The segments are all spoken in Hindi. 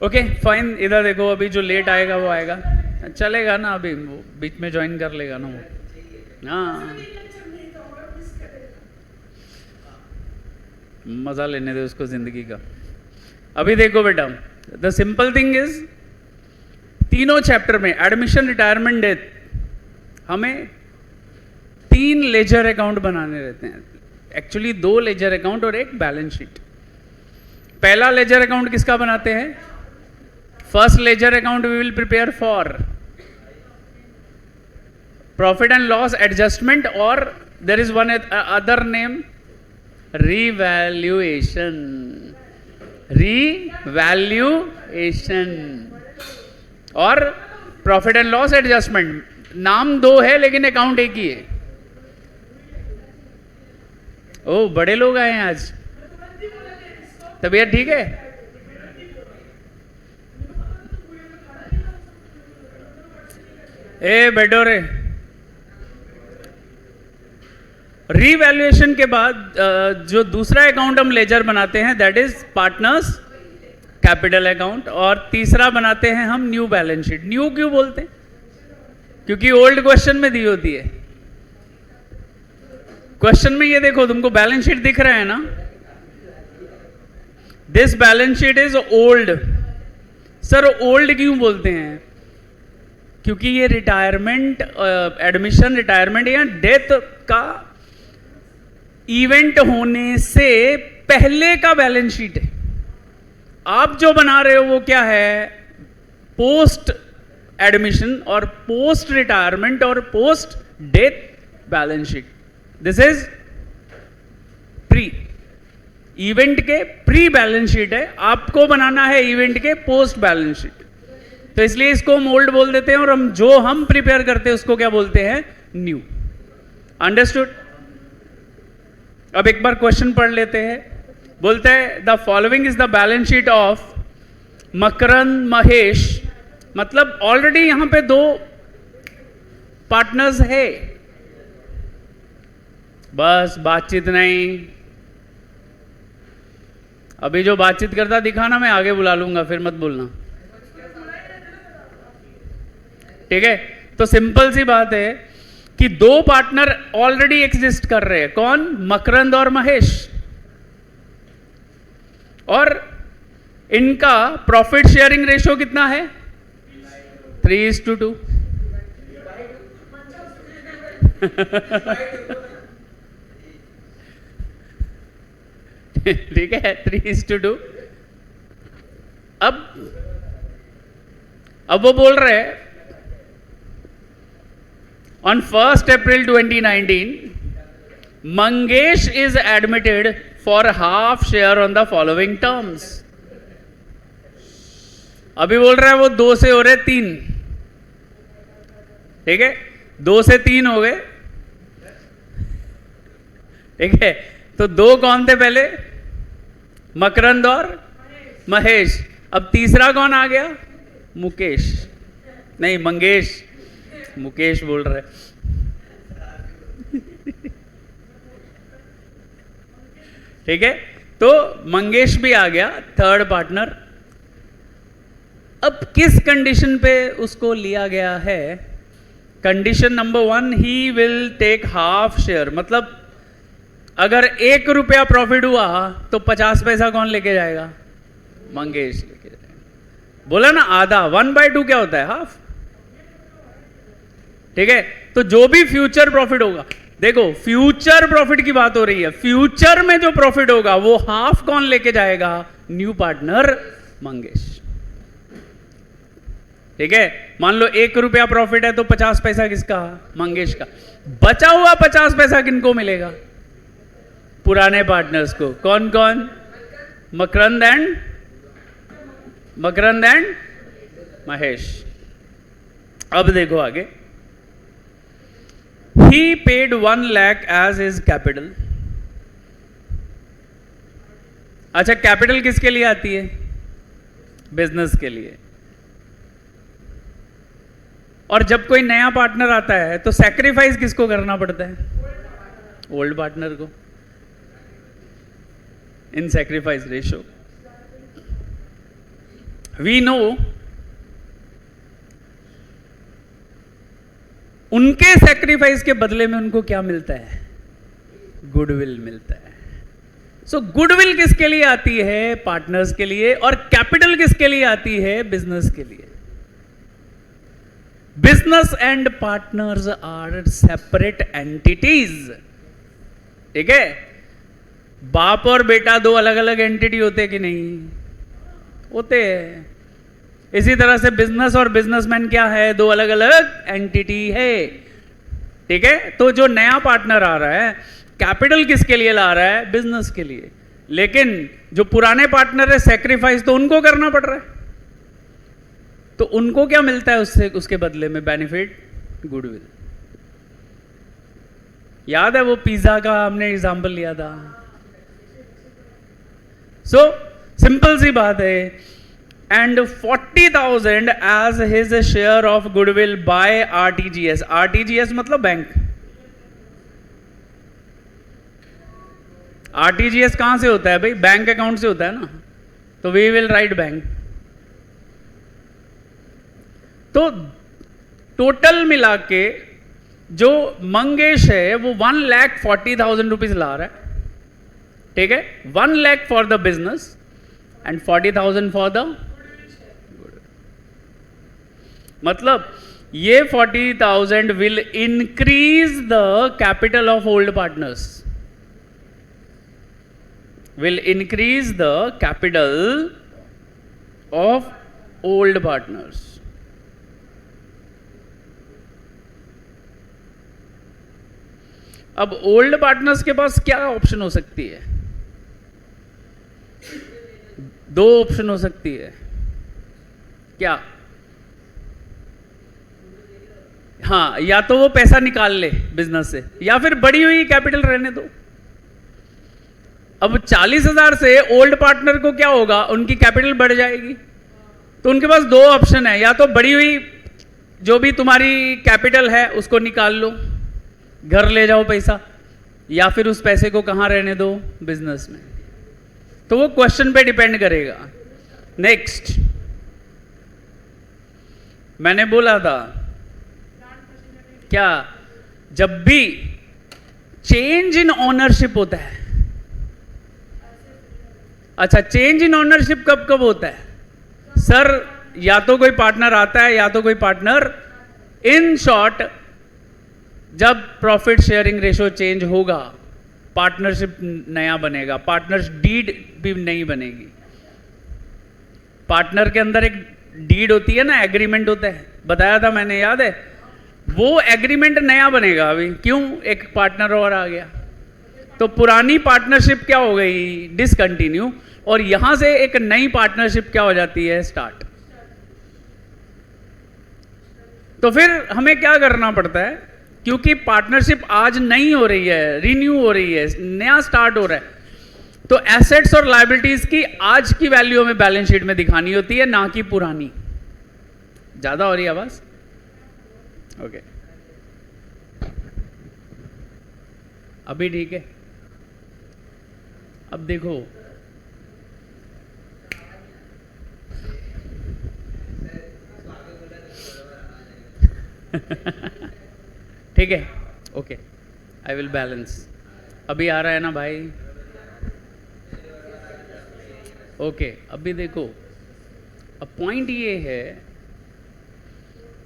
ओके फाइन, इधर देखो, अभी जो लेट आएगा वो आएगा, चलेगा ना, अभी वो बीच में ज्वाइन कर लेगा ना वो। हाँ, मजा लेने दे उसको जिंदगी का। अभी देखो बेटा, द सिंपल थिंग इज, तीनों चैप्टर में एडमिशन, रिटायरमेंट, डेथ, हमें 3 लेजर अकाउंट बनाने रहते हैं। एक्चुअली 2 लेजर अकाउंट और एक बैलेंस शीट। पहला लेजर अकाउंट किसका बनाते हैं? First ledger account we will prepare for profit and loss adjustment, और there is one other name, revaluation. Revaluation और प्रॉफिट एंड लॉस एडजस्टमेंट, नाम 2 है लेकिन अकाउंट एक ही है। ओ, बड़े लोग आए हैं आज, तबीयत ठीक है? ए बैठो रे। रीवैल्यूएशन के बाद जो दूसरा अकाउंट हम लेजर बनाते हैं that is partners capital account, और तीसरा बनाते हैं हम न्यू बैलेंस शीट। न्यू क्यों बोलते हैं? क्योंकि ओल्ड क्वेश्चन में दी होती है। क्वेश्चन में ये देखो, तुमको बैलेंस शीट दिख रहा है ना, this balance sheet is old. Sir old क्यों बोलते हैं? क्योंकि ये रिटायरमेंट, एडमिशन, रिटायरमेंट या डेथ का इवेंट होने से पहले का बैलेंस शीट है। आप जो बना रहे हो वो क्या है? पोस्ट एडमिशन और पोस्ट रिटायरमेंट और post death balance sheet. This is pre, event के प्री बैलेंस शीट है, आपको बनाना है इवेंट के पोस्ट बैलेंस शीट। तो इसलिए इसको हम ओल्ड बोल देते हैं, और हम जो हम प्रिपेयर करते हैं उसको क्या बोलते हैं? न्यू। अंडरस्टूड? अब एक बार क्वेश्चन पढ़ लेते हैं। बोलते हैं the following is the balance sheet of Makarand Mahesh. मतलब ऑलरेडी यहां पे 2 पार्टनर्स है, बस बातचीत नहीं। अभी जो बातचीत करता दिखाना, मैं आगे बुला लूंगा, फिर मत बोलना, ठीक है? तो सिंपल सी बात है कि 2 पार्टनर ऑलरेडी एग्जिस्ट कर रहे हैं। कौन? मकरंद और महेश। और इनका प्रॉफिट शेयरिंग रेशियो कितना है? 3:2। ठीक है, 3:2। अब वो बोल रहे हैं on 1st April 2019 Mangesh is admitted for half share on the following terms। अभी बोल रहा है वो 2 से हो रहे 3, ठीक है? 2 से 3 हो गए, ठीक है? तो 2 कौन थे पहले? मकरंद और महेश। अब तीसरा कौन आ गया? मुकेश, नहीं मंगेश, मुकेश बोल रहे। ठीक है, तो मंगेश भी आ गया, 3rd पार्टनर। अब किस कंडीशन पे उसको लिया गया है? Condition number 1, he will take half share. मतलब अगर 1 रुपया प्रॉफिट हुआ तो 50 पैसा कौन लेके जाएगा? मंगेश लेके जाएगा। बोला ना आधा, 1/2 क्या होता है? हाफ। ठीक है, तो जो भी फ्यूचर प्रॉफिट होगा, देखो फ्यूचर प्रॉफिट की बात हो रही है, फ्यूचर में जो प्रॉफिट होगा वो हाफ कौन लेके जाएगा? New partner Mangesh. ठीक है, मान लो 1 रुपया प्रॉफिट है तो 50 पैसा किसका? मंगेश का। बचा हुआ 50 पैसा किनको मिलेगा? पुराने पार्टनर्स को। कौन कौन? मकरंद एंड महेश। अब देखो आगे, he paid 1 lakh as his capital। अच्छा, कैपिटल किसके लिए आती है? बिजनेस के लिए। और जब कोई नया पार्टनर आता है तो सैक्रिफाइस किसको करना पड़ता है? ओल्ड पार्टनर को, इन सैक्रिफाइस रेशो। वी नो उनके सैक्रिफाइस के बदले में उनको क्या मिलता है? गुडविल मिलता है। सो गुडविल किसके लिए आती है? पार्टनर्स के लिए। और कैपिटल किसके लिए आती है? बिजनेस के लिए। Business and partners are separate entities. ठीक है? बाप और बेटा दो अलग अलग एंटिटी होते कि नहीं होते हैं। इसी तरह से बिजनेस और बिजनेसमैन क्या है? दो अलग अलग एंटिटी है। ठीक है? तो जो नया पार्टनर आ रहा है, कैपिटल किसके लिए ला रहा है? बिजनेस के लिए। लेकिन जो पुराने पार्टनर है, सैक्रिफाइस तो उनको करना पड़ रहा है। तो उनको क्या मिलता है उससे, उसके बदले में? Benefit, goodwill. याद है वो पिज्जा का हमने एग्जांपल लिया था। सो सिंपल सी बात है। And 40,000 as his share of goodwill by RTGS. RTGS मतलब बैंक। आरटीजीएस कहां से होता है भाई? बैंक अकाउंट से होता है ना। तो वी विल राइट बैंक। तो टोटल मिला के जो मंगेश है वो 1,40,000 रुपीज ला रहा है। ठीक है? 1 lakh for the business and 40,000 for the, मतलब ये 40,000 will increase the capital of old partners, will increase the capital of old partners. अब ओल्ड पार्टनर्स के पास क्या ऑप्शन हो सकती है? दो ऑप्शन हो सकती है। क्या? हाँ, या तो वो पैसा निकाल ले बिजनेस से, या फिर बढ़ी हुई कैपिटल रहने दो। अब 40,000 से ओल्ड पार्टनर को क्या होगा? उनकी कैपिटल बढ़ जाएगी। तो उनके पास दो ऑप्शन है, या तो बढ़ी हुई जो भी तुम्हारी कैपिटल है उसको निकाल लो, घर ले जाओ पैसा, या फिर उस पैसे को कहां रहने दो? बिजनेस में। तो वो क्वेश्चन पे डिपेंड करेगा। नेक्स्ट, मैंने बोला था क्या, जब भी चेंज इन ओनरशिप होता है, अच्छा चेंज इन ओनरशिप कब कब होता है? सर या तो कोई पार्टनर आता है या तो कोई पार्टनर, इन शॉर्ट जब प्रॉफिट शेयरिंग रेशो चेंज होगा, पार्टनरशिप नया बनेगा, पार्टनर्स डीड भी नई बनेगी। पार्टनर के अंदर एक डीड होती है ना, एग्रीमेंट होता है, बताया था मैंने, याद है? वो एग्रीमेंट नया बनेगा अभी। क्यों? एक पार्टनर और आ गया। तो पुरानी पार्टनरशिप क्या हो गई? डिसकंटिन्यू। और यहां से एक नई पार्टनरशिप क्या हो जाती है? स्टार्ट। तो फिर हमें क्या करना पड़ता है? क्योंकि पार्टनरशिप आज नई हो रही है, रिन्यू हो रही है, नया स्टार्ट हो रहा है, तो एसेट्स और लायबिलिटीज की आज की वैल्यू में बैलेंस शीट में दिखानी होती है, ना कि पुरानी। ज्यादा हो रही है आवाज? ओके, अभी ठीक है? अब देखो, ठीक है, ओके, आई विल बैलेंस। अभी आ रहा है ना भाई? ओके, अभी देखो, अब पॉइंट ये है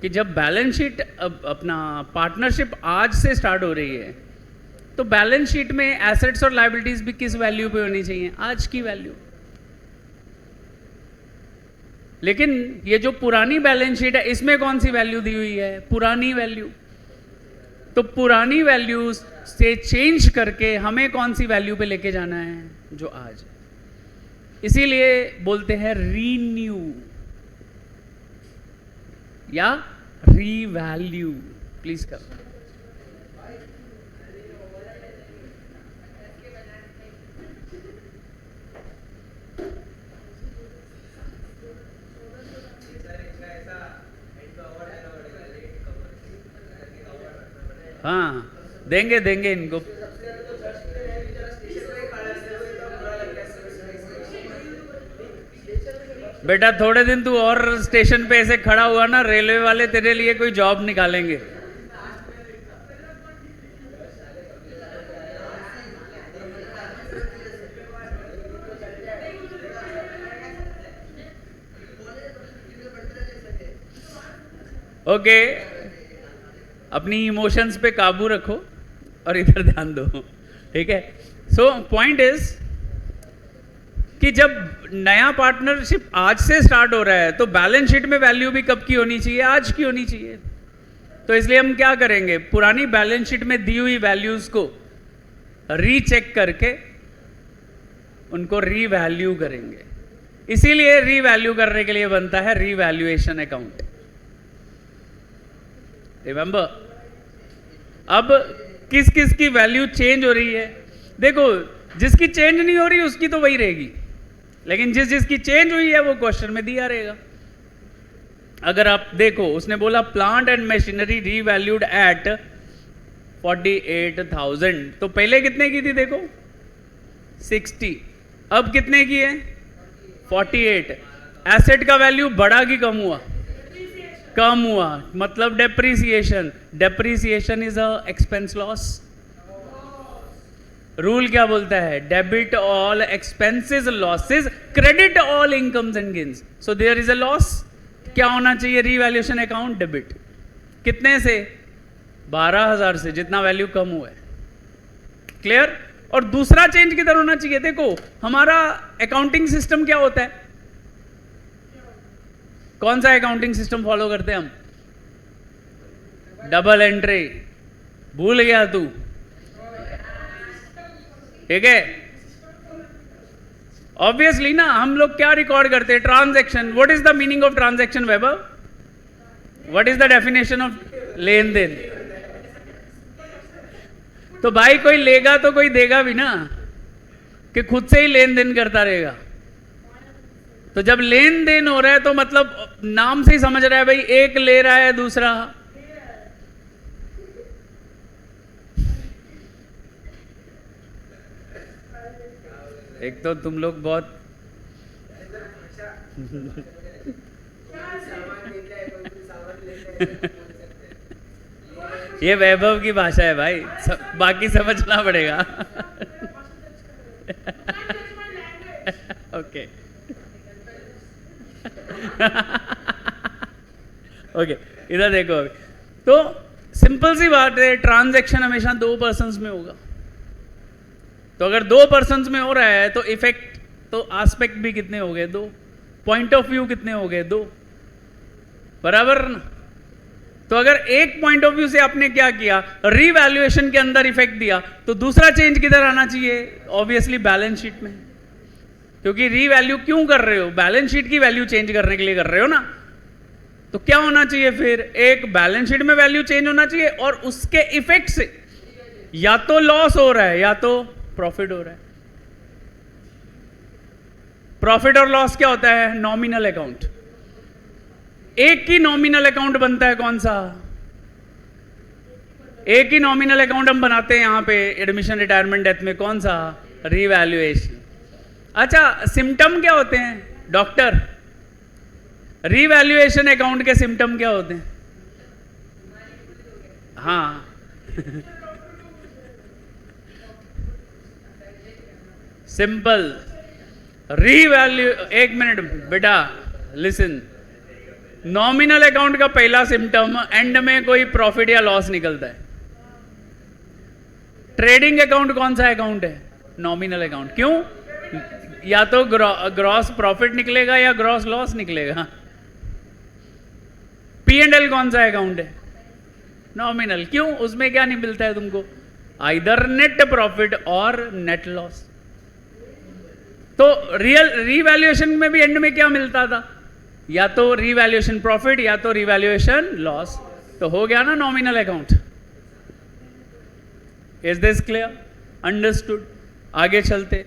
कि जब बैलेंस शीट अपना पार्टनरशिप आज से स्टार्ट हो रही है, तो बैलेंस शीट में एसेट्स और लायबिलिटीज भी किस वैल्यू पे होनी चाहिए? आज की वैल्यू। लेकिन ये जो पुरानी बैलेंस शीट है, इसमें कौन सी वैल्यू दी हुई है? पुरानी वैल्यू। तो पुरानी वैल्यू से चेंज करके हमें कौन सी वैल्यू पे लेके जाना है? जो आज है। इसीलिए बोलते हैं रीन्यू या रीवैल्यू। प्लीज कर। हाँ, देंगे देंगे इनको। बेटा थोड़े दिन तू और स्टेशन पे ऐसे खड़ा हुआ ना, रेलवे वाले तेरे लिए कोई जॉब निकालेंगे। ओके, अपनी इमोशंस पे काबू रखो और इधर ध्यान दो, ठीक है। सो पॉइंट इज कि जब नया पार्टनरशिप आज से स्टार्ट हो रहा है तो बैलेंस शीट में वैल्यू भी कब की होनी चाहिए? आज की होनी चाहिए। तो इसलिए हम क्या करेंगे, पुरानी बैलेंस शीट में दी हुई वैल्यूज को रीचेक करके उनको रीवैल्यू करेंगे। इसीलिए रीवैल्यू करने के लिए बनता है रीवैल्यूएशन अकाउंट। रिमेंबर, अब किस किस की वैल्यू चेंज हो रही है? देखो, जिसकी चेंज नहीं हो रही उसकी तो वही रहेगी, लेकिन जिसकी चेंज हुई है वो क्वेश्चन में दिया रहेगा। अगर आप देखो, उसने बोला plant and machinery revalued at 48,000, तो पहले कितने की थी? देखो 60, अब कितने की है? 48। एसेट का वैल्यू बढ़ा कि कम हुआ? कम हुआ, मतलब depreciation. Depreciation is a expense loss. Rule क्या बोलता है? Debit all expenses losses, credit all incomes and gains. So there is a loss. क्या होना चाहिए? Revaluation account debit. कितने से? 12,000 से, जितना वैल्यू कम हुआ है। क्लियर? और दूसरा चेंज किधर होना चाहिए? देखो, हमारा अकाउंटिंग सिस्टम क्या होता है? कौन सा अकाउंटिंग सिस्टम फॉलो करते हैं हम? Double entry. भूल गया तू? ठीक है, ऑब्वियसली ना। हम लोग क्या रिकॉर्ड करते हैं? Transaction. What is the meaning of transaction Vaibhav? What is the definition of लेन देन? तो भाई कोई लेगा तो कोई देगा भी ना, कि खुद से ही लेन देन करता रहेगा। तो जब लेन देन हो रहा है तो मतलब नाम से ही समझ रहा है भाई, एक ले रहा है दूसरा। एक तो तुम लोग बहुत ये वैभव की भाषा है भाई, बाकी समझना पड़ेगा। ओके ओके, इधर देखो अभी। तो सिंपल सी बात है, ट्रांजैक्शन हमेशा 2 पर्सन्स में होगा। तो अगर 2 पर्सन्स में हो रहा है तो इफेक्ट, तो एस्पेक्ट भी कितने हो गए? 2। पॉइंट ऑफ व्यू कितने हो गए? 2। बराबर ना? तो अगर एक पॉइंट ऑफ व्यू से आपने क्या किया, रीवैल्यूएशन के अंदर इफेक्ट दिया, तो दूसरा चेंज किधर आना चाहिए? ऑब्वियसली बैलेंस शीट में। क्योंकि रीवैल्यू क्यों कर रहे हो? बैलेंस शीट की वैल्यू चेंज करने के लिए कर रहे हो ना। तो क्या होना चाहिए फिर? एक बैलेंस शीट में वैल्यू चेंज होना चाहिए और उसके इफेक्ट से या तो लॉस हो रहा है या तो प्रॉफिट हो रहा है। प्रॉफिट और लॉस क्या होता है? Nominal account. एक ही नॉमिनल अकाउंट बनता है, कौन सा? एक ही नॉमिनल अकाउंट हम बनाते हैं यहां पे एडमिशन, रिटायरमेंट, डेथ में, कौन सा? रीवैल्यूएशन। अच्छा, सिम्टम क्या होते हैं डॉक्टर? रीवैल्यूएशन अकाउंट के सिम्टम क्या होते हैं? हाँ सिंपल रीवैल्यू। एक मिनट बेटा, लिसन। नॉमिनल अकाउंट का पहला सिम्टम, एंड में कोई प्रॉफिट या लॉस निकलता है। ट्रेडिंग अकाउंट कौन सा अकाउंट है? Nominal account. क्यों? या तो ग्रॉस प्रॉफिट निकलेगा या ग्रॉस लॉस निकलेगा। P&L कौन सा अकाउंट है? नॉमिनल। क्यों? उसमें क्या नहीं मिलता है तुमको? आइदर नेट प्रॉफिट और नेट लॉस। तो रियल रीवैल्यूएशन में भी एंड में क्या मिलता था? या तो रीवैल्यूएशन प्रॉफिट या तो रीवैल्यूएशन लॉस। तो हो गया ना nominal account. Is this clear? Understood? आगे चलते।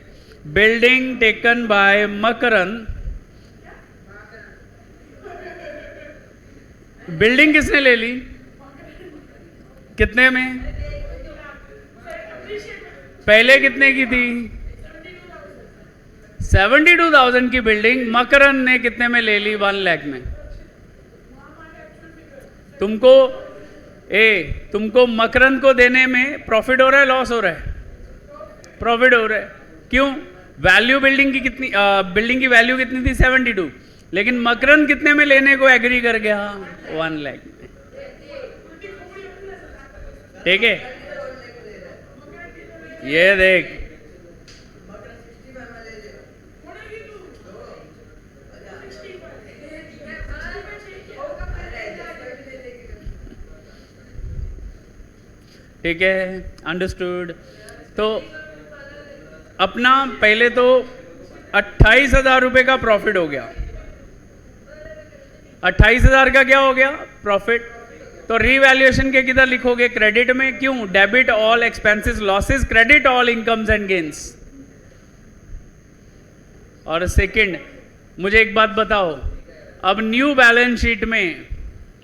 Building taken by Makarand. Building किसने ले ली? कितने में? पहले कितने की थी? 72,000 की बिल्डिंग मकरन ने कितने में ले ली? 1 लाख में। तुमको मकरन को देने में प्रॉफिट हो रहा है, लॉस हो रहा है? प्रॉफिट हो रहा है। क्यों? वैल्यू बिल्डिंग की कितनी, बिल्डिंग की वैल्यू कितनी थी? 72, लेकिन मकरन कितने में लेने को एग्री कर गया? 1 लाख में। ठीक है, ये देख, ठीक है, अंडरस्टूड। तो अपना पहले तो 28,000 रुपये का प्रॉफिट हो गया। 28,000 का क्या हो गया? प्रॉफिट। तो रीवैल्यूएशन के किधर लिखोगे? क्रेडिट में। क्यों? Debit all expenses losses, credit all incomes and gains. और सेकंड, मुझे एक बात बताओ, अब न्यू बैलेंस शीट में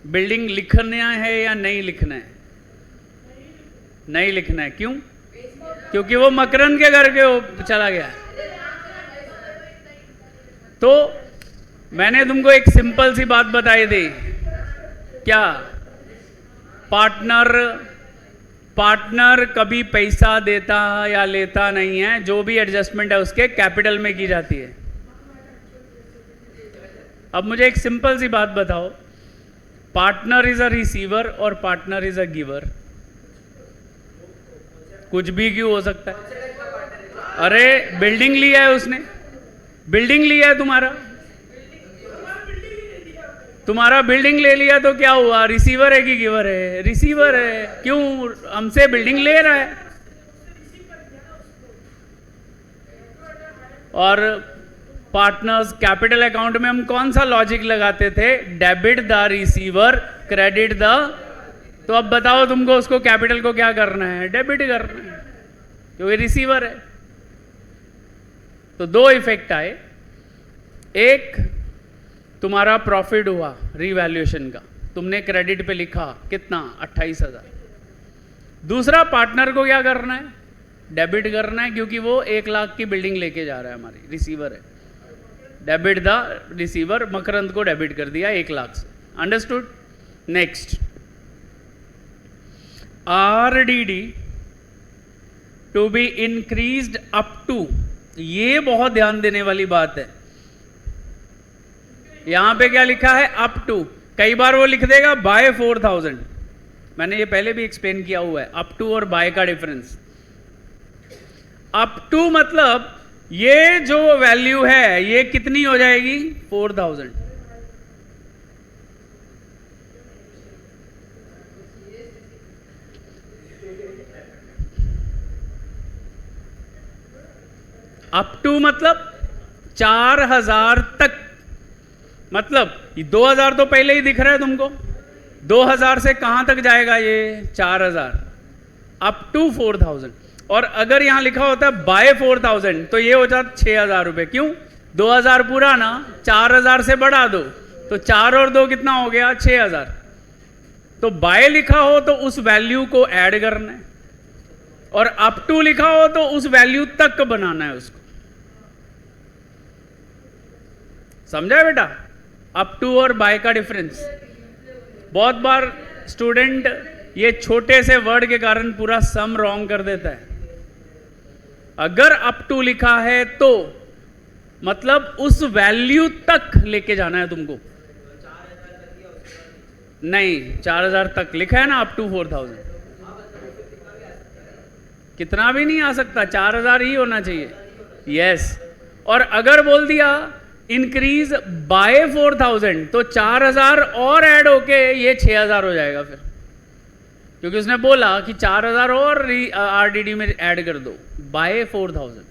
बिल्डिंग लिखना है या नहीं लिखना है? नहीं लिखना है। क्यों? क्योंकि वो मकरन के घर के चला गया। तो मैंने तुमको एक सिंपल सी बात बताई थी, क्या? पार्टनर कभी पैसा देता या लेता नहीं है, जो भी एडजस्टमेंट है उसके कैपिटल में की जाती है। अब मुझे एक सिंपल सी बात बताओ, पार्टनर इज अ रिसीवर और पार्टनर इज अ गिवर। कुछ भी क्यों हो सकता है? अरे बिल्डिंग लिया है उसने, बिल्डिंग लिया है तुम्हारा बिल्डिंग ले लिया तो क्या हुआ? रिसीवर है कि गिवर है? रिसीवर है। क्यों? हमसे बिल्डिंग ले रहा है। और पार्टनर्स कैपिटल अकाउंट में हम कौन सा लॉजिक लगाते थे? Debit the receiver, credit the. तो अब बताओ तुमको उसको कैपिटल को क्या करना है? डेबिट करना है, क्योंकि रिसीवर है। तो दो इफेक्ट आए, एक तुम्हारा प्रॉफिट हुआ रीवैल्यूएशन का, तुमने क्रेडिट पे लिखा कितना? 28,000। दूसरा, पार्टनर को क्या करना है? डेबिट करना है, क्योंकि वो 1 लाख की बिल्डिंग लेके जा रहा है, हमारी रिसीवर है। डेबिट द रिसीवर, मकरंद को डेबिट कर दिया 1 लाख से। Understood? Next, RDD to be increased up to. ये बहुत ध्यान देने वाली बात है। यहां पे क्या लिखा है? Up to. कई बार वो लिख देगा बाय 4,000। मैंने ये पहले भी एक्सप्लेन किया हुआ है, अप टू और बाय का डिफरेंस। अप टू मतलब ये जो वैल्यू है ये कितनी हो जाएगी? 4,000। अप टू मतलब 4,000 तक। मतलब 2,000 तो पहले ही दिख रहा है तुमको। 2,000 से कहां तक जाएगा ये? 4,000। Up to 4,000। और अगर यहां लिखा होता है बाय 4,000 तो ये हो जाता 6,000 रुपए। क्यों? 2,000 पूरा ना, 4,000 से बढ़ा दो तो 4 और 2 कितना हो गया? 6,000। तो बाय लिखा हो तो उस वैल्यू को ऐड करना है, और अप टू लिखा हो तो उस वैल्यू तक बनाना है उसको। समझा बेटा? अप टू और बाय का डिफरेंस। बहुत बार स्टूडेंट ये छोटे से वर्ड के कारण पूरा सम रॉन्ग कर देता है। अगर अप टू लिखा है तो मतलब उस वैल्यू तक लेके जाना है तुमको। नहीं, 4,000 तक लिखा है ना, अप टू 4,000। कितना भी नहीं आ सकता, 4,000 ही होना चाहिए। यस। और अगर बोल दिया इंक्रीज बाय 4,000 तो 4,000 और ऐड होके ये 6,000 हो जाएगा फिर, क्योंकि उसने बोला कि 4,000 और आरडीडी में ऐड कर दो बाय 4,000।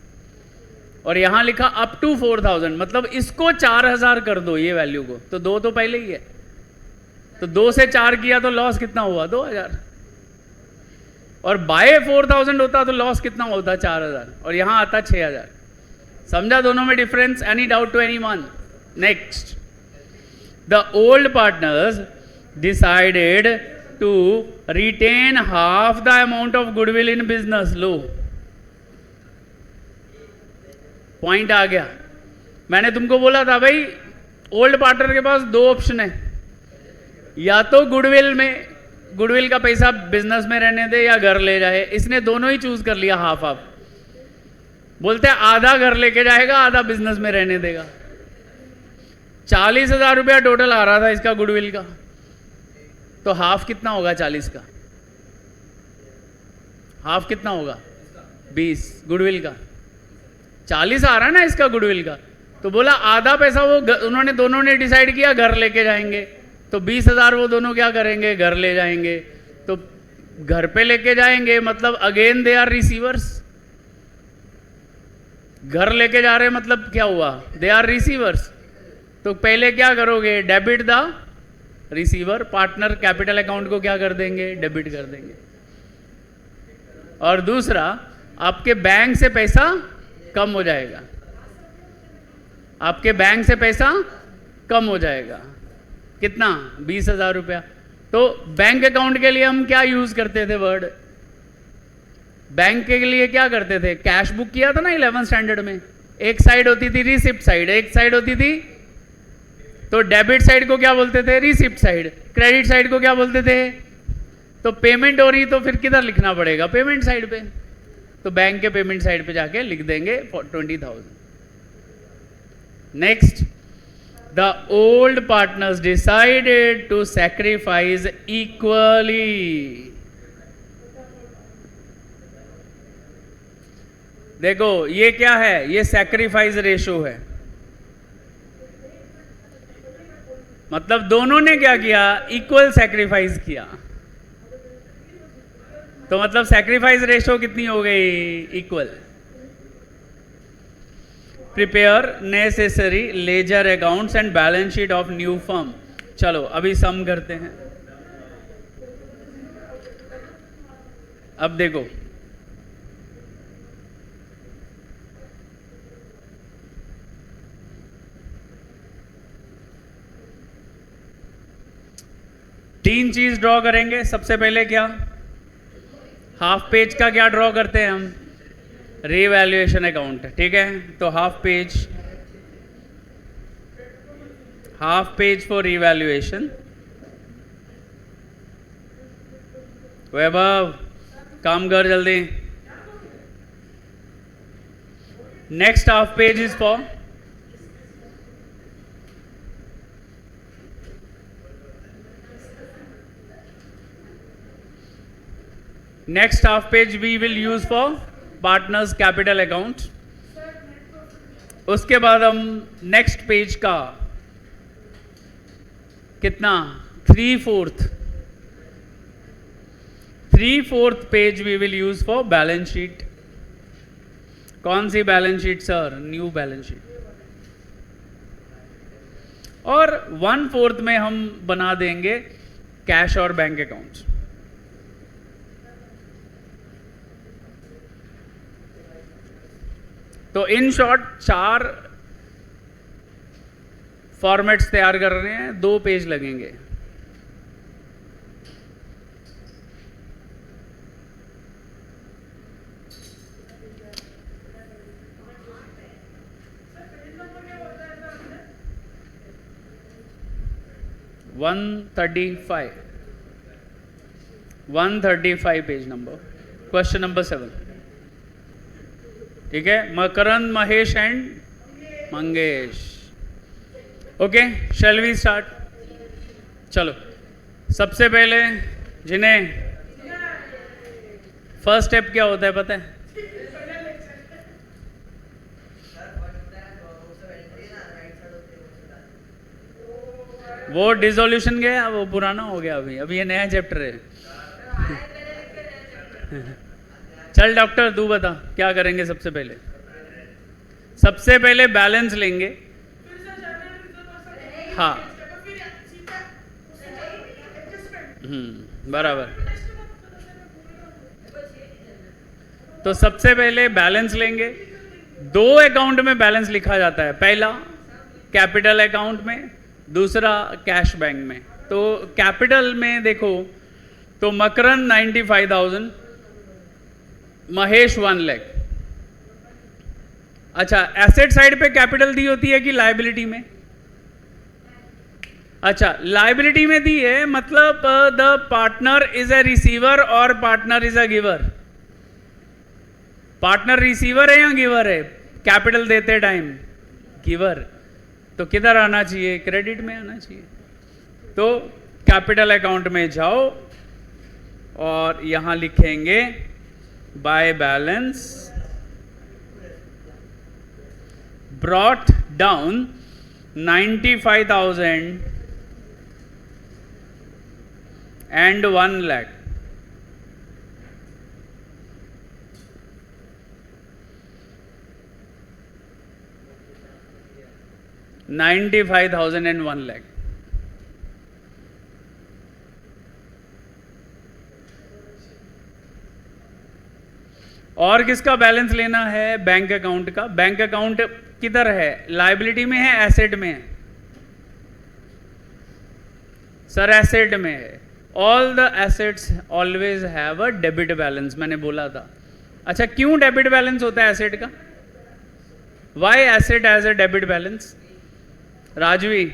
और यहां लिखा अप टू 4,000 मतलब इसको 4,000 कर दो ये वैल्यू को। तो 2 तो पहले ही है, तो 2 से 4 किया तो लॉस कितना हुआ? 2,000। और बाय 4,000 होता तो लॉस कितना होता? 4,000। और यहां आता 6,000। समझा दोनों में difference? Any doubt to anyone? Next, the old partners decided to retain half the amount of goodwill in business. लो, पॉइंट आ गया। मैंने तुमको बोला था भाई ओल्ड पार्टनर के पास दो ऑप्शन है, या तो गुडविल का पैसा बिजनेस में रहने दे या घर ले जाए। इसने दोनों ही चूज कर लिया, हाफ हाफ। बोलते हैं आधा घर लेके जाएगा, आधा बिजनेस में रहने देगा। 40,000 रुपया टोटल आ रहा था इसका गुडविल का, तो हाफ कितना होगा 40 का? हाफ कितना होगा? 20 गुडविल का। 40 आ रहा है ना इसका गुडविल का, तो बोला आधा पैसा वो उन्होंने दोनों ने डिसाइड किया घर लेके जाएंगे, तो 20,000 वो दोनों क्या करेंगे? घर ले जाएंगे। तो घर पे लेके जाएंगे मतलब अगेन दे आर रिसीवर्स। घर लेके जा रहे मतलब क्या हुआ? They are receivers. तो पहले क्या करोगे? Debit the receiver. Partner capital account को क्या कर देंगे? डेबिट कर देंगे। और दूसरा, आपके बैंक से पैसा कम हो जाएगा, आपके बैंक से पैसा कम हो जाएगा। कितना? 20,000 रुपया। तो बैंक अकाउंट के लिए हम क्या यूज करते थे वर्ड? बैंक के लिए क्या करते थे? कैश बुक किया था ना 11th स्टैंडर्ड में। एक साइड होती थी रिसिप्ट साइड, एक साइड होती थी, तो डेबिट साइड को क्या बोलते थे? Receipt side. क्रेडिट साइड को क्या बोलते थे? तो पेमेंट हो रही तो फिर किधर लिखना पड़ेगा? पेमेंट साइड पे। तो बैंक के पेमेंट साइड पे जाके लिख देंगे 20,000। Next, the old partners decided to sacrifice equally. देखो ये क्या है? ये सैक्रिफाइस रेशो है। मतलब दोनों ने क्या किया? इक्वल सैक्रिफाइस किया। तो मतलब सैक्रिफाइस रेशो कितनी हो गई? Equal. Prepare necessary ledger accounts and balance sheet of new firm. चलो अभी सम करते हैं। अब देखो, तीन चीज ड्रॉ करेंगे। सबसे पहले क्या? हाफ पेज का क्या ड्रॉ करते हैं हम? Revaluation account. ठीक है, तो हाफ पेज फॉर रीवैल्यूएशन। वैभव काम कर जल्दी। Next half page is for next half page we will use for partners capital account। उसके बाद हम नेक्स्ट पेज का कितना? 3/4 page we will use for balance sheet. कौन सी balance sheet sir? New balance sheet. और 1/4 में हम बना देंगे कैश और बैंक अकाउंट्स। तो इन शॉर्ट 4 फॉर्मेट्स तैयार कर रहे हैं, 2 पेज लगेंगे। One thirty five page number. Question number 7। ठीक है, Makarand, Mahesh and Mangesh. Okay, shall we start? चलो सबसे पहले जिन्हें फर्स्ट स्टेप क्या होता है पता है? वो डिसोल्यूशन गया, वो पुराना हो गया। अभी ये नया चैप्टर है। चल डॉक्टर तू बता क्या करेंगे? सबसे पहले बैलेंस लेंगे। हाँ, बराबर। तो सबसे पहले बैलेंस लेंगे। 2 अकाउंट में बैलेंस लिखा जाता है, पहला कैपिटल अकाउंट में, दूसरा कैश बैंक में। तो कैपिटल में देखो तो मकरंद 95,000, महेश 1 लाख। अच्छा, एसेट साइड पे कैपिटल दी होती है कि लायबिलिटी में? अच्छा, लायबिलिटी में दी है, मतलब the partner is a receiver और partner is a giver. Partner receiver है या गिवर है कैपिटल देते टाइम? गिवर। तो किधर आना चाहिए? क्रेडिट में आना चाहिए। तो कैपिटल अकाउंट में जाओ और यहां लिखेंगे by balance brought down 95,000 and 1 lakh. $95,000 and 1 lakh. और किसका बैलेंस लेना है? बैंक अकाउंट का। बैंक अकाउंट किधर है? लायबिलिटी में है, एसेट में है? सर एसेट में है। All the assets always have a debit balance, मैंने बोला था। अच्छा, क्यों डेबिट बैलेंस होता है एसेट का? Why asset as a debit balance? Rajvi,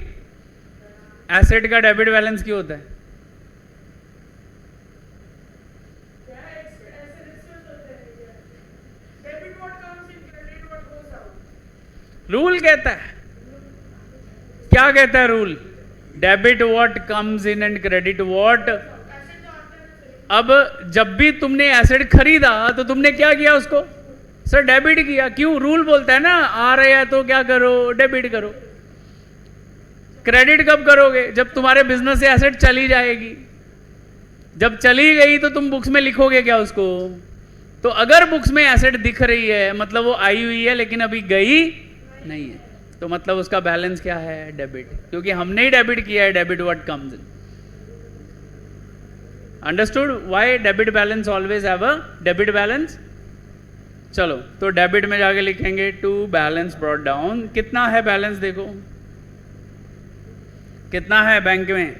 asset का डेबिट बैलेंस क्यों होता है? रूल कहता है। क्या कहता है rule? Debit what comes in and credit what. अब जब भी तुमने एसेट खरीदा तो तुमने क्या किया उसको? सर डेबिट किया। क्यों? रूल बोलता है ना, आ रहे हैं तो क्या करो? डेबिट करो। क्रेडिट कब करोगे? जब तुम्हारे बिजनेस से एसेट चली जाएगी। जब चली गई तो तुम बुक्स में लिखोगे क्या उसको? तो अगर बुक्स में एसेट दिख रही है मतलब वो आई हुई है लेकिन अभी गई नहीं है, तो मतलब उसका बैलेंस क्या है? डेबिट। क्योंकि हमने ही डेबिट किया है। Debit what comes in. Understood why debit balance always have a debit balance? चलो, तो डेबिट में जाके लिखेंगे टू बैलेंस ब्रॉट डाउन। कितना है बैलेंस? देखो कितना है बैंक में?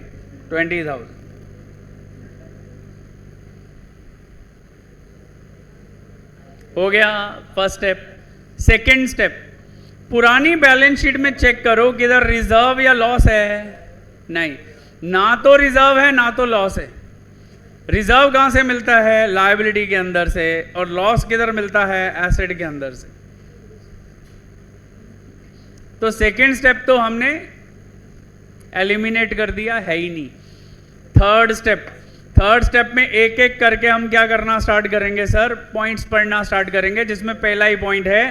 20,000। हो गया फर्स्ट स्टेप। सेकेंड स्टेप, पुरानी बैलेंस शीट में चेक करो कि इधर रिजर्व या लॉस है। नहीं, ना तो रिजर्व है ना तो लॉस है। रिजर्व कहां से मिलता है? लायबिलिटी के अंदर से। और लॉस किधर मिलता है? एसेट के अंदर से। तो सेकेंड स्टेप तो हमने एलिमिनेट कर दिया, है ही नहीं। थर्ड स्टेप में एक एक करके हम क्या करना स्टार्ट करेंगे सर? पॉइंट्स पढ़ना स्टार्ट करेंगे, जिसमें पहला ही पॉइंट है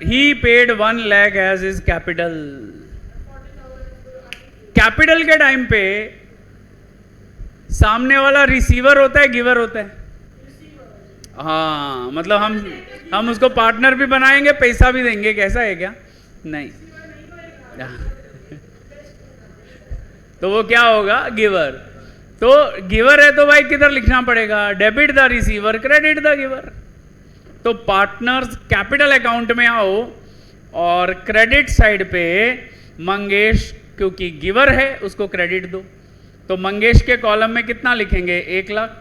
ही paid 1 lakh as is capital. Capital के टाइम पे सामने वाला रिसीवर होता है, गिवर होता है? हाँ, मतलब हम उसको पार्टनर भी बनाएंगे, पैसा भी देंगे, कैसा है क्या? नहीं। तो वो क्या होगा? गिवर। तो गिवर है तो भाई किधर लिखना पड़ेगा? Debit the receiver, credit the giver. तो पार्टनर्स कैपिटल अकाउंट में आओ और क्रेडिट साइड पे मंगेश, क्योंकि गिवर है, उसको क्रेडिट दो। तो मंगेश के कॉलम में कितना लिखेंगे? 1 लाख।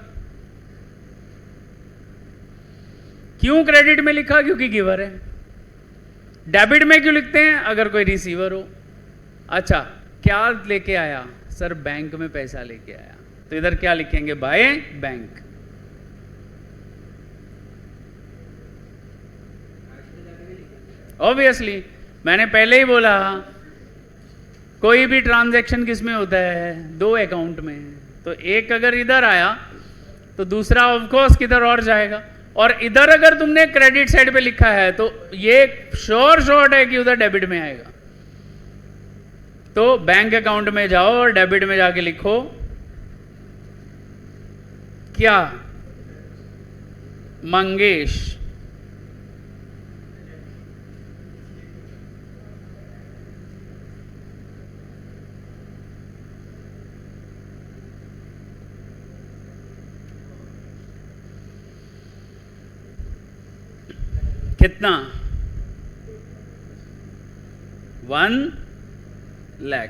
क्यों क्रेडिट में लिखा? क्योंकि गिवर है। डेबिट में क्यों लिखते हैं? अगर कोई रिसीवर हो। अच्छा, क्या लेके आया? सर बैंक में पैसा लेके आया, तो इधर क्या लिखेंगे? By bank. ऑब्वियसली मैंने पहले ही बोला, कोई भी ट्रांजैक्शन किस में होता है? 2 अकाउंट में। तो एक अगर इधर आया तो दूसरा ऑफ कोर्स किधर और जाएगा। और इधर अगर तुमने क्रेडिट साइड पे लिखा है तो ये श्योर शॉट है कि उधर डेबिट में आएगा। तो बैंक अकाउंट में जाओ और डेबिट में जाके लिखो क्या? मंगेश। कितना? 1 लाख।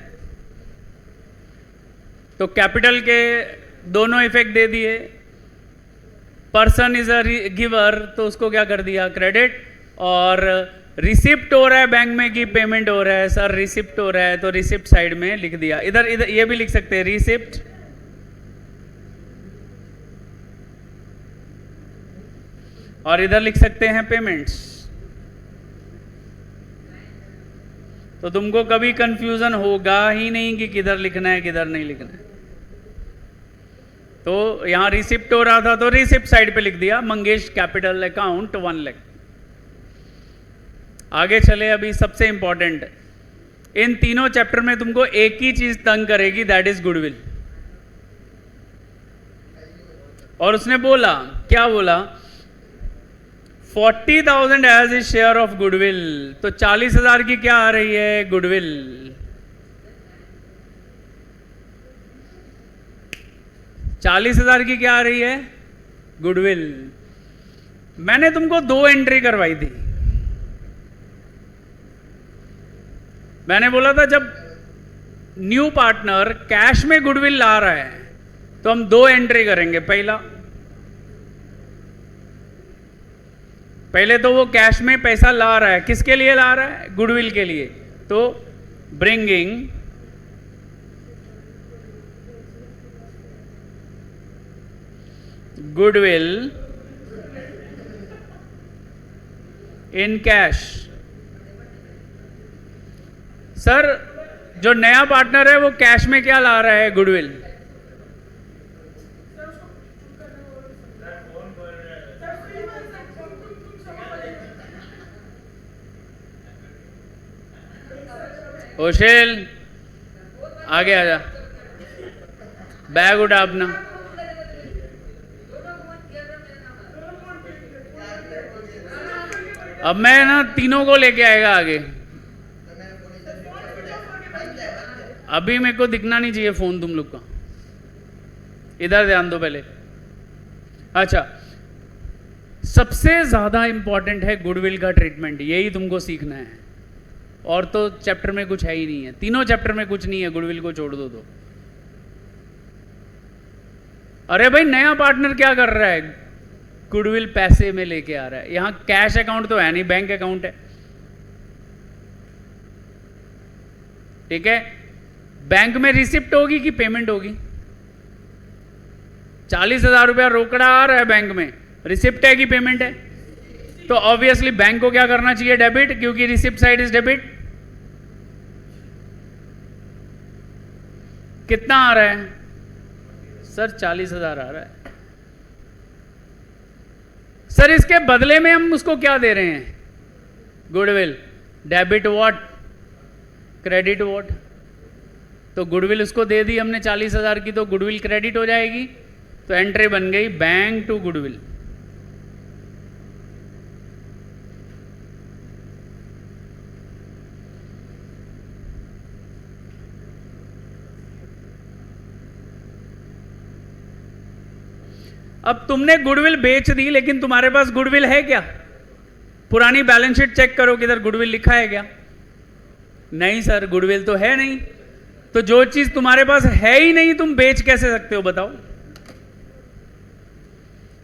तो कैपिटल के दोनों इफेक्ट दे दिए। पर्सन इज अ गिवर, तो उसको क्या कर दिया? क्रेडिट। और रिसिप्ट हो रहा है बैंक में कि पेमेंट हो रहा है? सर रिसिप्ट हो रहा है, तो रिसिप्ट साइड में लिख दिया। इधर इधर ये भी लिख सकते हैं रिसिप्ट, और इधर लिख सकते हैं पेमेंट्स। तो तुमको कभी कंफ्यूजन होगा ही नहीं कि किधर लिखना है किधर नहीं लिखना है। तो यहां रिसिप्ट हो रहा था तो रिसिप्ट साइड पे लिख दिया, मंगेश कैपिटल अकाउंट 1 लाख। आगे चले, अभी सबसे इंपॉर्टेंट, इन तीनों चैप्टर में तुमको एक ही चीज तंग करेगी, दैट इज गुडविल। और उसने बोला, क्या बोला? 40,000 as a share of goodwill. तो 40,000 की क्या आ रही है? गुडविल। चालीस 40,000 की क्या आ रही है? गुडविल। मैंने तुमको 2 एंट्री करवाई थी। मैंने बोला था जब न्यू पार्टनर कैश में गुडविल ला रहा है तो हम 2 एंट्री करेंगे। पहले तो वो कैश में पैसा ला रहा है, किसके लिए ला रहा है? गुडविल के लिए। तो bringing goodwill in cash. Sir जो नया पार्टनर है वो कैश में क्या ला रहा है? गुडविल। ओशेल आगे आजा, बैग उठा अपना। अब मैं ना तीनों को लेके आएगा आगे। अभी मेरे को दिखना नहीं चाहिए फोन तुम लोग का, इधर ध्यान दो पहले। अच्छा, सबसे ज्यादा इंपॉर्टेंट है गुडविल का ट्रीटमेंट, यही तुमको सीखना है। और तो चैप्टर में कुछ है ही नहीं है, तीनों चैप्टर में कुछ नहीं है, गुडविल को छोड़ दो तो। अरे भाई नया पार्टनर क्या कर रहा है? गुडविल पैसे में लेके आ रहा है। यहां कैश अकाउंट तो है नहीं, बैंक अकाउंट है, ठीक है। बैंक में रिसिप्ट होगी कि पेमेंट होगी? 40,000 रुपया रोकड़ा आ रहा है बैंक में, रिसिप्ट है कि पेमेंट है? तो ऑब्वियसली बैंक को क्या करना चाहिए? डेबिट, क्योंकि रिसिप्ट साइड इज डेबिट। कितना आ रहा है? सर 40,000 आ रहा है। सर इसके बदले में हम उसको क्या दे रहे हैं? Goodwill. Debit what, credit what? तो गुडविल उसको दे दी हमने 40,000 की, तो गुडविल क्रेडिट हो जाएगी। तो एंट्री बन गई बैंक टू गुडविल। अब तुमने गुडविल बेच दी, लेकिन तुम्हारे पास गुडविल है क्या? पुरानी बैलेंस शीट चेक करो, किधर गुडविल लिखा है क्या? नहीं सर, गुडविल तो है नहीं। तो जो चीज तुम्हारे पास है ही नहीं तुम बेच कैसे सकते हो बताओ?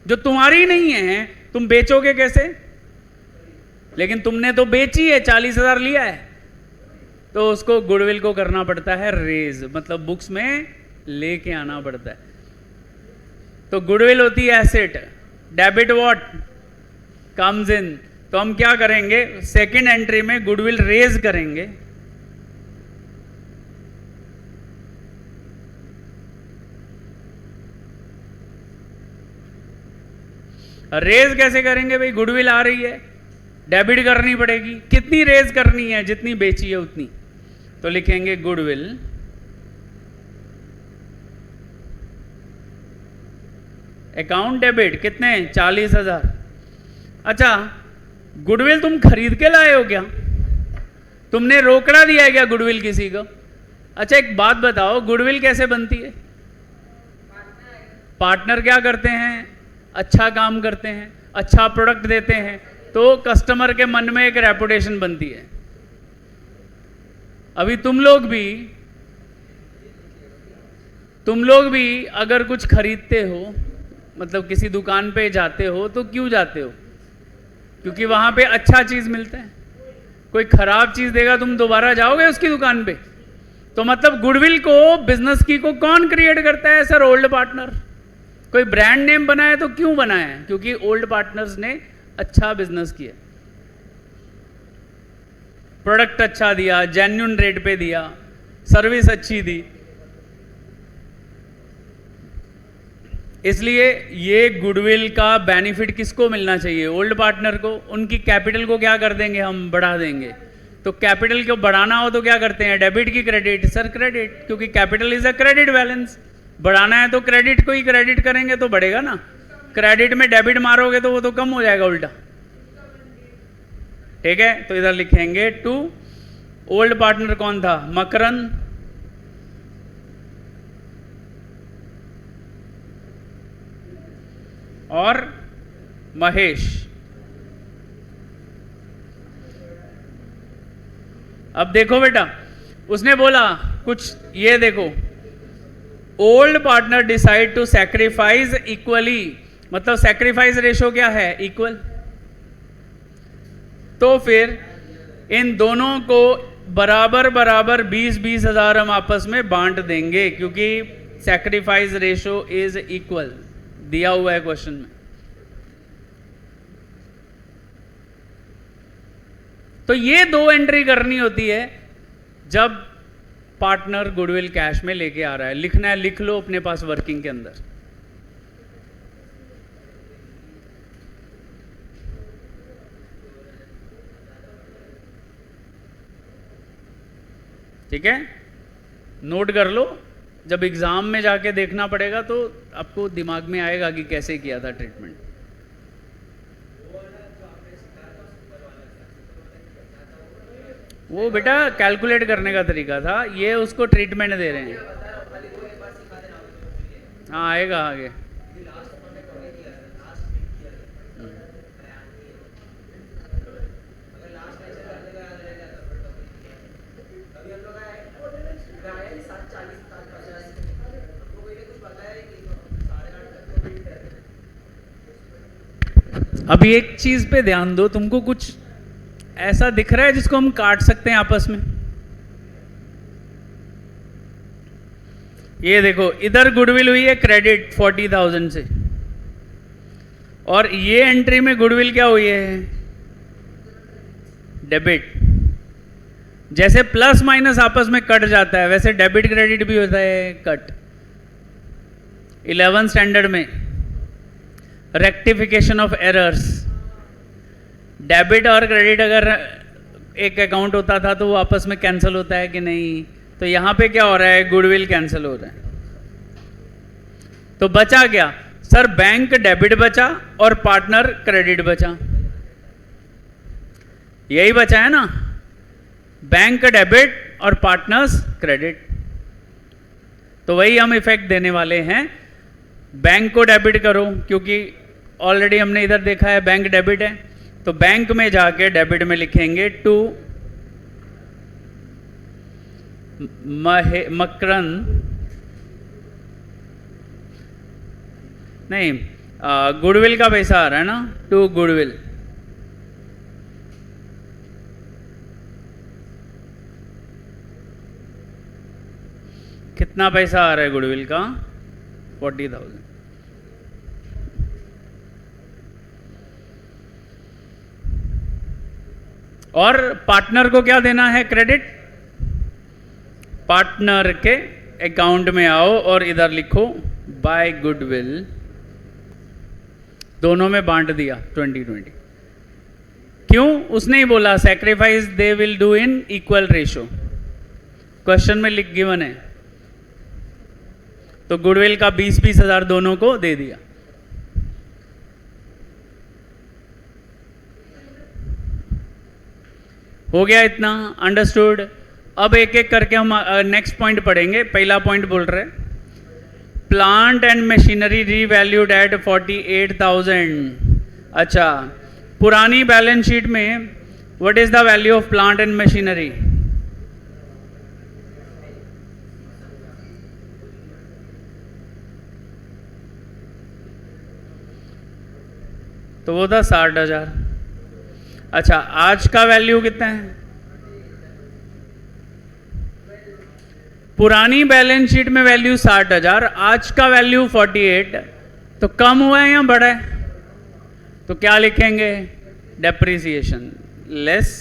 जो तुम्हारी नहीं है तुम बेचोगे कैसे? लेकिन तुमने तो बेची है, 40,000 लिया है, तो उसको गुडविल को करना पड़ता है रेज, मतलब बुक्स में लेके आना पड़ता है। तो गुडविल होती है एसेट, डेबिट व्हाट कम्स इन। तो हम क्या करेंगे? सेकंड एंट्री में गुडविल रेज करेंगे। रेज कैसे करेंगे भाई? गुडविल आ रही है, डेबिट करनी पड़ेगी। कितनी रेज करनी है? जितनी बेची है उतनी। तो लिखेंगे गुडविल अकाउंट डेबिट, कितने? 40,000। अच्छा, गुडविल तुम खरीद के लाए हो क्या? तुमने रोकड़ा दिया है क्या गुडविल किसी को? अच्छा एक बात बताओ, गुडविल कैसे बनती है? पार्टनर क्या करते हैं? अच्छा काम करते हैं, अच्छा प्रोडक्ट देते हैं, तो कस्टमर के मन में एक रेपुटेशन बनती है। अभी तुम लोग भी अगर कुछ खरीदते हो, मतलब किसी दुकान पे जाते हो, तो क्यों जाते हो? क्योंकि वहां पे अच्छा चीज मिलता है। कोई खराब चीज देगा तुम दोबारा जाओगे उसकी दुकान पे? तो मतलब गुडविल को, बिजनेस की को कौन क्रिएट करता है सर? Old partner. कोई ब्रांड नेम बनाया तो क्यों बनाया है? क्योंकि ओल्ड पार्टनर्स ने अच्छा बिजनेस किया, प्रोडक्ट अच्छा दिया, जेन्युइन रेट पे दिया, सर्विस अच्छी दी, इसलिए ये गुडविल का बेनिफिट किसको मिलना चाहिए? ओल्ड पार्टनर को। उनकी कैपिटल को क्या कर देंगे हम? बढ़ा देंगे। तो कैपिटल को बढ़ाना हो तो क्या करते हैं? डेबिट की क्रेडिट? सर क्रेडिट, क्योंकि capital is a credit balance. बढ़ाना है तो क्रेडिट को ही क्रेडिट करेंगे तो बढ़ेगा ना। क्रेडिट में डेबिट मारोगे तो वो तो कम हो जाएगा उल्टा। ठीक है, तो इधर लिखेंगे टू। ओल्ड पार्टनर कौन था? मकरन, और महेश। अब देखो बेटा, उसने बोला कुछ, ये देखो, old partner decide to sacrifice equally, मतलब सैक्रिफाइस रेशो क्या है? इक्वल। तो फिर इन दोनों को बराबर बराबर 20-20 हजार हम आपस में बांट देंगे, क्योंकि सैक्रिफाइस रेशो इज इक्वल, दिया हुआ है क्वेश्चन में। तो ये 2 एंट्री करनी होती है जब पार्टनर गुडविल कैश में लेके आ रहा है। लिखना है, लिख लो अपने पास वर्किंग के अंदर। ठीक है, नोट कर लो। जब एग्जाम में जाके देखना पड़ेगा तो आपको दिमाग में आएगा कि कैसे किया था ट्रीटमेंट। वो बेटा कैलकुलेट करने का तरीका था, ये उसको ट्रीटमेंट दे रहे हैं। हाँ, आएगा आगे। अभी एक चीज पे ध्यान दो, तुमको कुछ ऐसा दिख रहा है जिसको हम काट सकते हैं आपस में? ये देखो, इधर गुडविल हुई है क्रेडिट 40,000 से, और ये एंट्री में गुडविल क्या हुई है? डेबिट। जैसे प्लस माइनस आपस में कट जाता है, वैसे डेबिट क्रेडिट भी होता है कट। 11th स्टैंडर्ड में रेक्टिफिकेशन ऑफ एरर्स, डेबिट और क्रेडिट अगर एक अकाउंट होता था तो वो आपस में कैंसिल होता है कि नहीं? तो यहां पे क्या हो रहा है? गुडविल कैंसिल हो रहा है। तो बचा क्या सर? बैंक डेबिट बचा और पार्टनर क्रेडिट बचा। यही बचा है ना, बैंक डेबिट और पार्टनर्स क्रेडिट। तो वही हम इफेक्ट देने वाले हैं। बैंक को डेबिट करो, क्योंकि ऑलरेडी हमने इधर देखा है बैंक डेबिट है, तो बैंक में जाके डेबिट में लिखेंगे टू मकरन, नहीं, गुडविल का पैसा आ रहा है ना, टू गुडविल। कितना पैसा आ रहा है गुडविल का? 40,000। और पार्टनर को क्या देना है? क्रेडिट। पार्टनर के अकाउंट में आओ और इधर लिखो बाय गुडविल, दोनों में बांट दिया 20-20। क्यों? उसने ही बोला sacrifice they will do in equal ratio, question में लिख गिवन है। तो गुडविल का 20-20 हजार दोनों को दे दिया। हो गया इतना? अंडरस्टूड? अब एक एक करके हम नेक्स्ट पॉइंट पढ़ेंगे। पहला पॉइंट बोल रहे plant and machinery revalued at 48,000। अच्छा, पुरानी बैलेंस शीट में what is the value of plant and machinery? तो वो था 60,000। अच्छा, आज का वैल्यू कितना है? पुरानी बैलेंस शीट में वैल्यू 60,000, आज का वैल्यू 48, तो कम हुआ है या बढ़ा है? तो क्या लिखेंगे? डेप्रिसिएशन लेस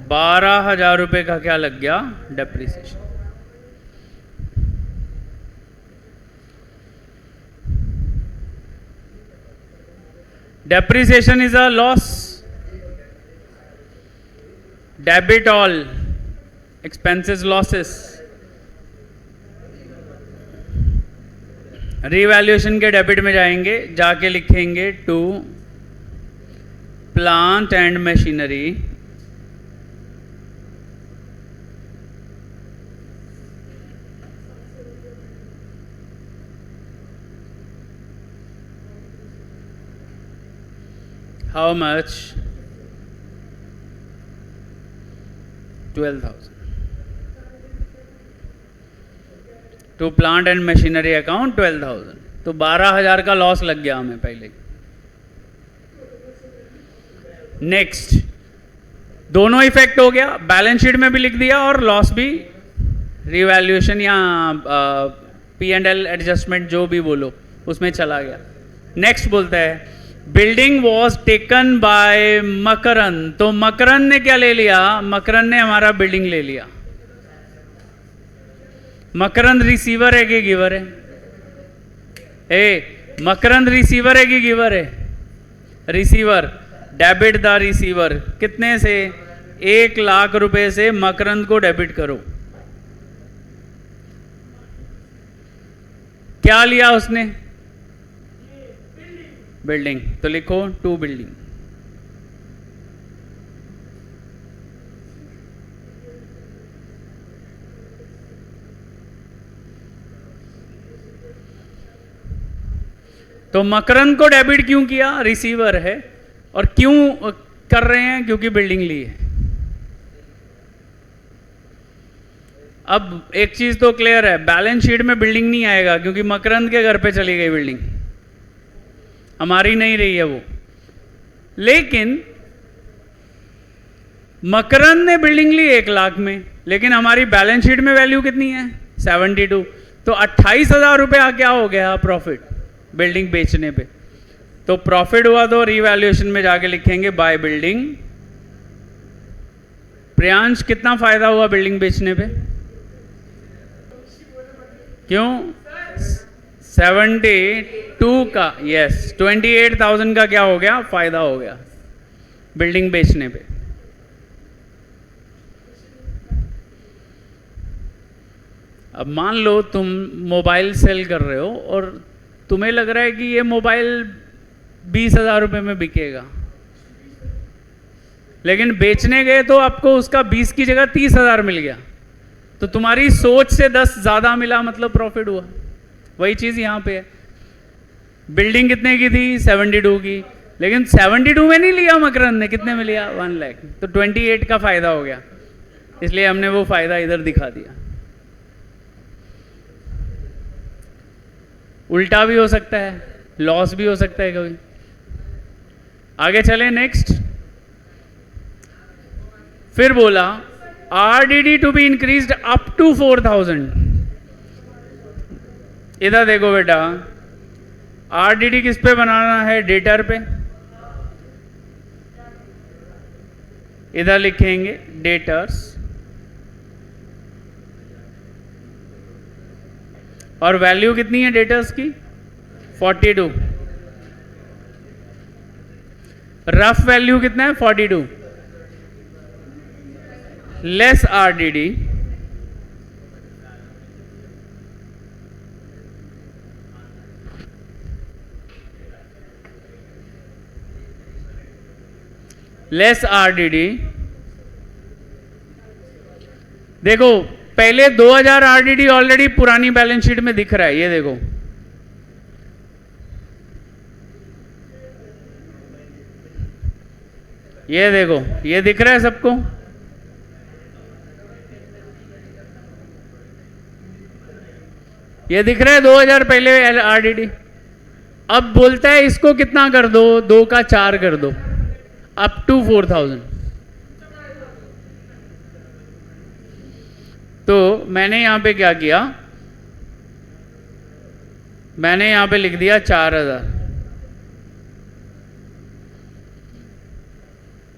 ₹12,000 का क्या लग गया? Depreciation. Depreciation is a loss. Debit all expenses, losses. Revaluation के डेबिट में जाएंगे, जाके लिखेंगे to plant and machinery how much? 12,000 to plant and machinery account 12,000, तो 12,000 का लॉस लग गया हमें पहले। नेक्स्ट, दोनों इफेक्ट हो गया, बैलेंस शीट में भी लिख दिया और लॉस भी, रिवैल्यूएशन या P&L एडजस्टमेंट जो भी बोलो उसमें चला गया। नेक्स्ट बोलता है building was taken by Makarand, तो मकरन ने क्या ले लिया? मकरन ने हमारा बिल्डिंग ले लिया। मकरन रिसीवर है कि गिवर है? मकरन रिसीवर है कि गिवर है? रिसीवर। डेबिट द रिसीवर, कितने से? 1,00,000 रुपए से मकरन को डेबिट करो। क्या लिया उसने? बिल्डिंग, तो लिखो टू बिल्डिंग। तो मकरन को डेबिट क्यों किया? रिसीवर है। और क्यों कर रहे हैं? क्योंकि बिल्डिंग ली है। अब एक चीज तो क्लियर है, बैलेंस शीट में बिल्डिंग नहीं आएगा क्योंकि मकरन के घर पे चली गई बिल्डिंग, हमारी नहीं रही है वो। लेकिन मकरन ने बिल्डिंग ली 1,00,000 में, लेकिन हमारी बैलेंस शीट में वैल्यू कितनी है? 72, तो 28,000 रुपया क्या हो गया? प्रॉफिट बिल्डिंग बेचने पे। तो प्रॉफिट हुआ तो रीवैल्यूएशन में जाके लिखेंगे बाय बिल्डिंग। प्रियांश, कितना फायदा हुआ बिल्डिंग बेचने पे? क्यों? 72 का, यस, 28,000 का क्या हो गया? फायदा हो गया बिल्डिंग बेचने पे। अब मान लो तुम मोबाइल सेल कर रहे हो और तुम्हें लग रहा है कि ये मोबाइल 20,000 रुपये में बिकेगा, लेकिन बेचने गए तो आपको उसका 20 की जगह 30,000 मिल गया, तो तुम्हारी सोच से 10 ज़्यादा मिला, मतलब प्रॉफिट हुआ। वही चीज़ यहाँ पे है। बिल्डिंग कितने की थी? 72 की, लेकिन 72 में नहीं लिया मकरन ने, कितने में लिया? 1,00,000, तो 28 का फायदा हो गया, इसलिए हमने वो फायदा इधर दिखा दिया। उल्टा भी हो सकता है, लॉस भी हो सकता है कभी। आगे चले, नेक्स्ट। फिर बोला RDD to be increased up to 4,000। इधर देखो बेटा, RDD किस पे बनाना है? डेटर पे। इधर लिखेंगे डेटर्स, और वैल्यू कितनी है डेटर्स की? 42। रफ वैल्यू कितना है? 42 लेस RDD, लेस RDD। देखो पहले 2,000 RDD ऑलरेडी पुरानी बैलेंस शीट में दिख रहा है, ये देखो। ये देखो, ये दिख रहा है सबको। ये दिख रहा है 2000 पहले आरडीडी। अब बोलता है इसको कितना कर दो, 2 का 4 कर दो, अप टू 4000। तो मैंने यहां पे क्या किया, मैंने यहां पे लिख दिया 4000।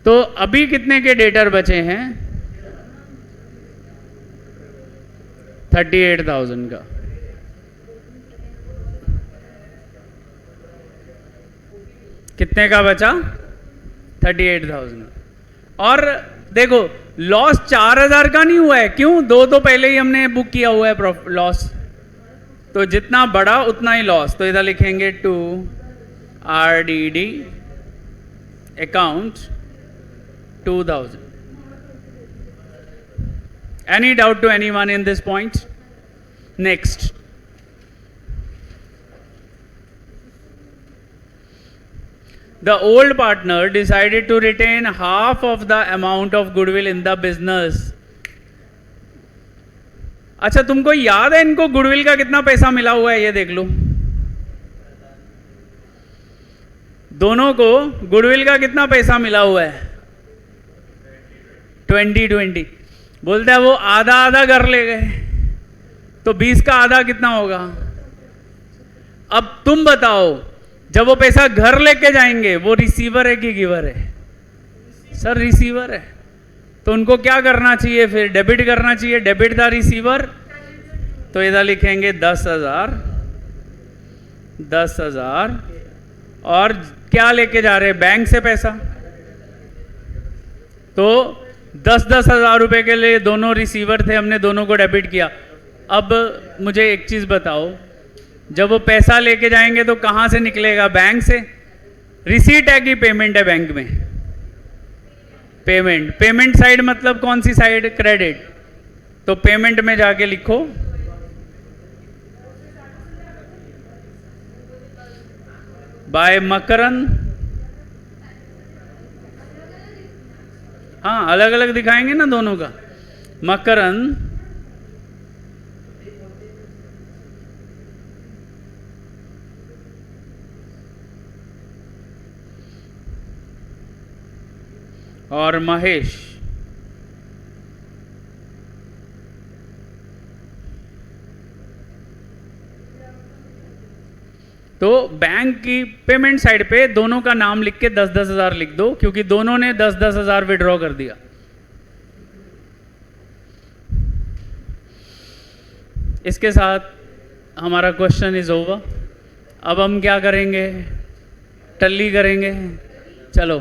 तो अभी कितने के डेटर बचे हैं, 38,000 का। कितने का बचा, 38,000। और देखो लॉस 4000 का नहीं हुआ है, क्यों, 2 तो पहले ही हमने बुक किया हुआ है लॉस, तो जितना बड़ा उतना ही लॉस। तो इधर लिखेंगे to RDD account 2000। Any doubt to anyone in this point? Next. The old partner decided to retain half of the amount of goodwill in the business. अच्छा, तुमको याद है इनको गुडविल का कितना पैसा मिला हुआ है, ये देख लो। दोनों को गुडविल का कितना पैसा मिला हुआ है, 2020। बोलता है वो आधा आधा कर ले गए, तो 20 का आधा कितना होगा। अब तुम बताओ, जब वो पैसा घर लेके जाएंगे, वो रिसीवर है कि गिवर है, सर रिसीवर है, तो उनको क्या करना चाहिए फिर, डेबिट करना चाहिए, डेबिट था रिसीवर। तो इधर लिखेंगे 10,000, 10,000, और क्या लेके जा रहे हैं, बैंक से पैसा। तो 10,000 रुपए के लिए दोनों रिसीवर थे, हमने दोनों को डेबिट किया। अब मुझे एक चीज बताओ, जब वो पैसा लेके जाएंगे तो कहां से निकलेगा, बैंक से। रिसीट है कि पेमेंट है बैंक में, पेमेंट। पेमेंट साइड मतलब कौन सी साइड, क्रेडिट। तो पेमेंट में जाके लिखो बाय मकरन। हाँ, अलग अलग दिखाएंगे ना दोनों का, मकरन और महेश। तो बैंक की पेमेंट साइड पे दोनों का नाम लिख के 10,000 लिख दो, क्योंकि दोनों ने 10,000 विड्रॉ कर दिया। इसके साथ हमारा क्वेश्चन इज ओवर। अब हम क्या करेंगे, टल्ली करेंगे। चलो,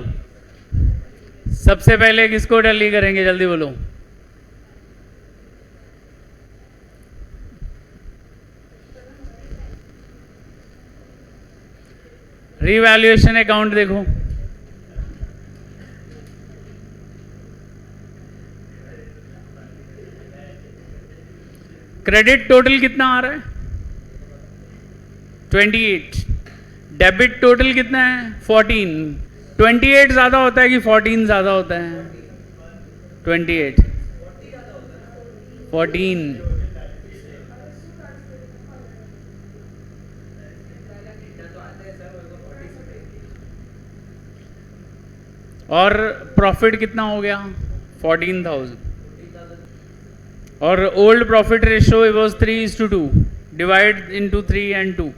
सबसे पहले किसको टल्ली करेंगे, जल्दी बोलो। रीवैल्यूएशन अकाउंट देखो, क्रेडिट टोटल कितना आ रहा है, 28। डेबिट टोटल कितना है, 14। 28 ज्यादा होता है कि 14 ज्यादा होता है, 28, 14। और प्रॉफिट कितना हो गया, 14,000। और old profit ratio it was 3:2, divide into 3 and 2।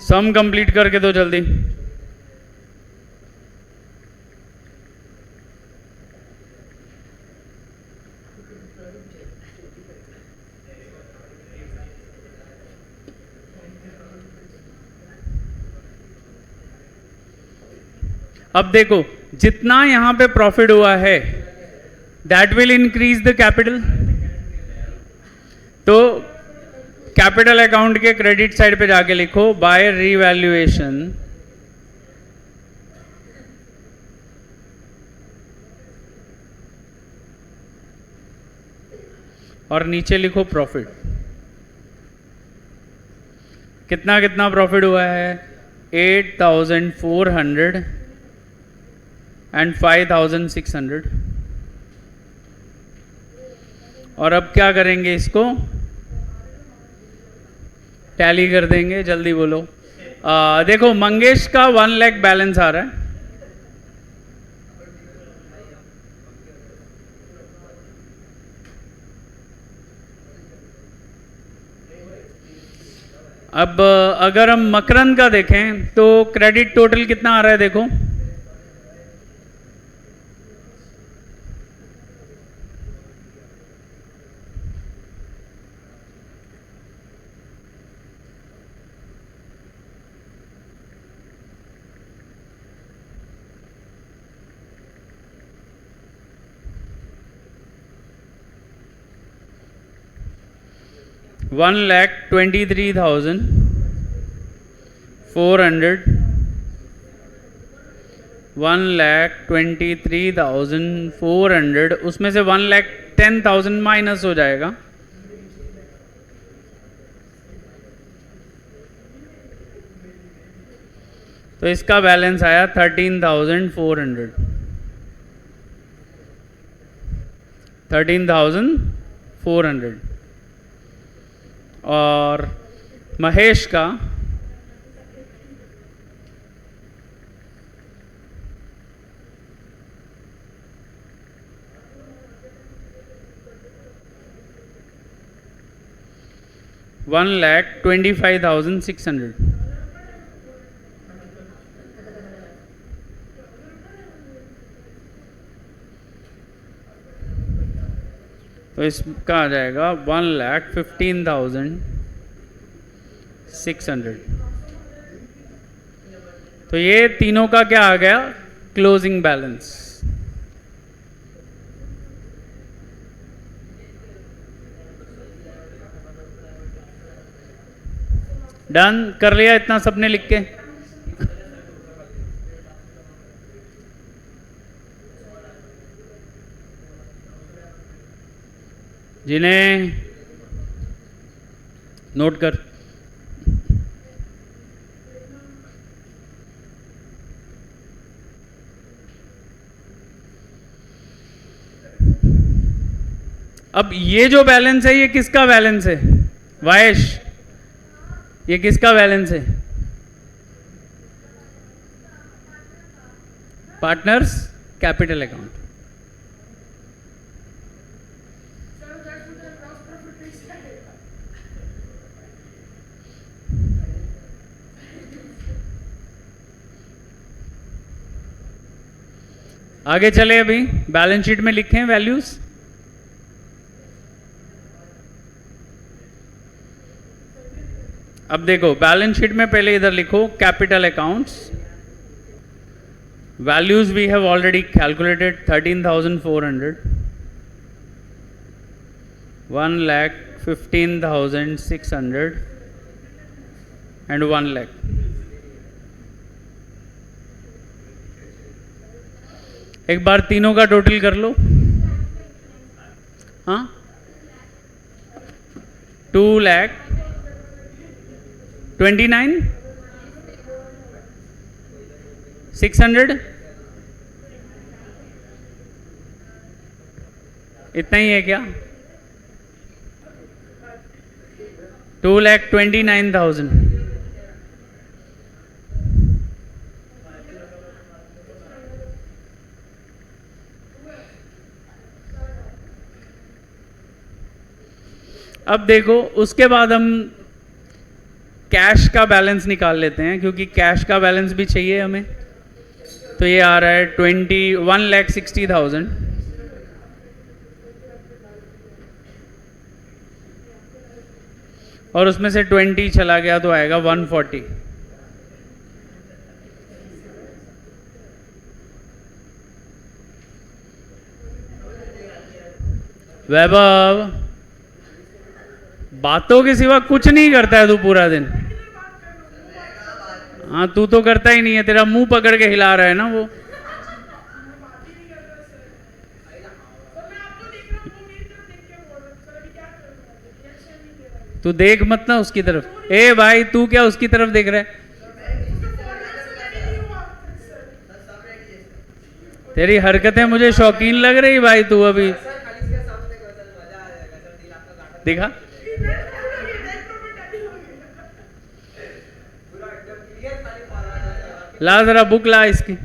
Sum complete करके दो जल्दी। अब देखो, जितना यहां पे प्रॉफिट हुआ है that will increase the capital. तो कैपिटल अकाउंट के क्रेडिट साइड पे जाके लिखो बाय रीवैल्यूएशन और नीचे लिखो प्रॉफिट। कितना कितना प्रॉफिट हुआ है, 8,400 and 5,600। और अब क्या करेंगे, इसको टैली कर देंगे, जल्दी बोलो। देखो मंगेश का 1 लाख बैलेंस आ रहा है। अब अगर हम मकरंद का देखें तो क्रेडिट टोटल कितना आ रहा है, देखो 1,23,400, 1,23,400, उसमें से 1,10,000 माइनस हो जाएगा। तो इसका बैलेंस आया 13,400, 13,400। और महेश का 1,25,600। तो इसका आ जाएगा 1,15,600। तो ये तीनों का क्या आ गया, क्लोजिंग बैलेंस। डन कर लिया इतना सबने लिख के। जिन्हें नोट कर, अब ये जो बैलेंस है ये किसका बैलेंस है, वायश, ये किसका बैलेंस है, पार्टनर्स कैपिटल अकाउंट। आगे चले, अभी बैलेंस शीट में लिखे हैं वैल्यूज। अब देखो बैलेंस शीट में पहले इधर लिखो capital accounts, values we have already calculated 13,400, 1,15,600 and 1 lakh. एक बार तीनों का टोटल कर लो। हाँ 2,29,600 इतना ही है क्या, 2,29,000। अब देखो उसके बाद हम कैश का बैलेंस निकाल लेते हैं, क्योंकि कैश का बैलेंस भी चाहिए हमें। तो ये आ रहा है 1,60,000, और उसमें से 20 चला गया तो आएगा 140। वैभव बातों के सिवा कुछ नहीं करता है तू पूरा दिन। हाँ तू तो करता ही नहीं है, तेरा मुंह पकड़ के हिला रहा है ना वो। तू देख मत ना उसकी तरफ। ए भाई तू क्या उसकी तरफ देख रहा है, तेरी हरकतें मुझे शौकीन लग रही भाई। तू अभी देखा? ला जरा बुक ला इसकी,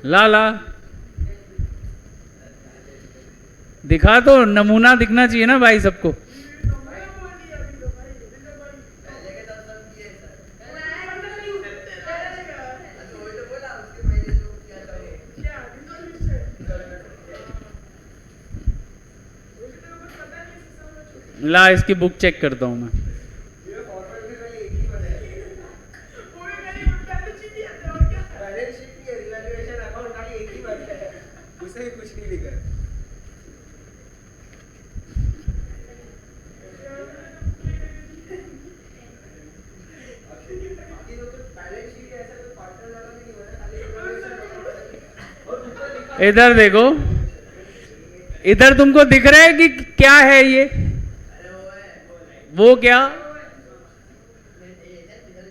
ला ला, दिखा तो, नमूना दिखना चाहिए ना भाई सबको। ला इसकी बुक चेक करता हूं मैं। इधर देखो, इधर तुमको दिख रहा है कि क्या है ये? वो क्या?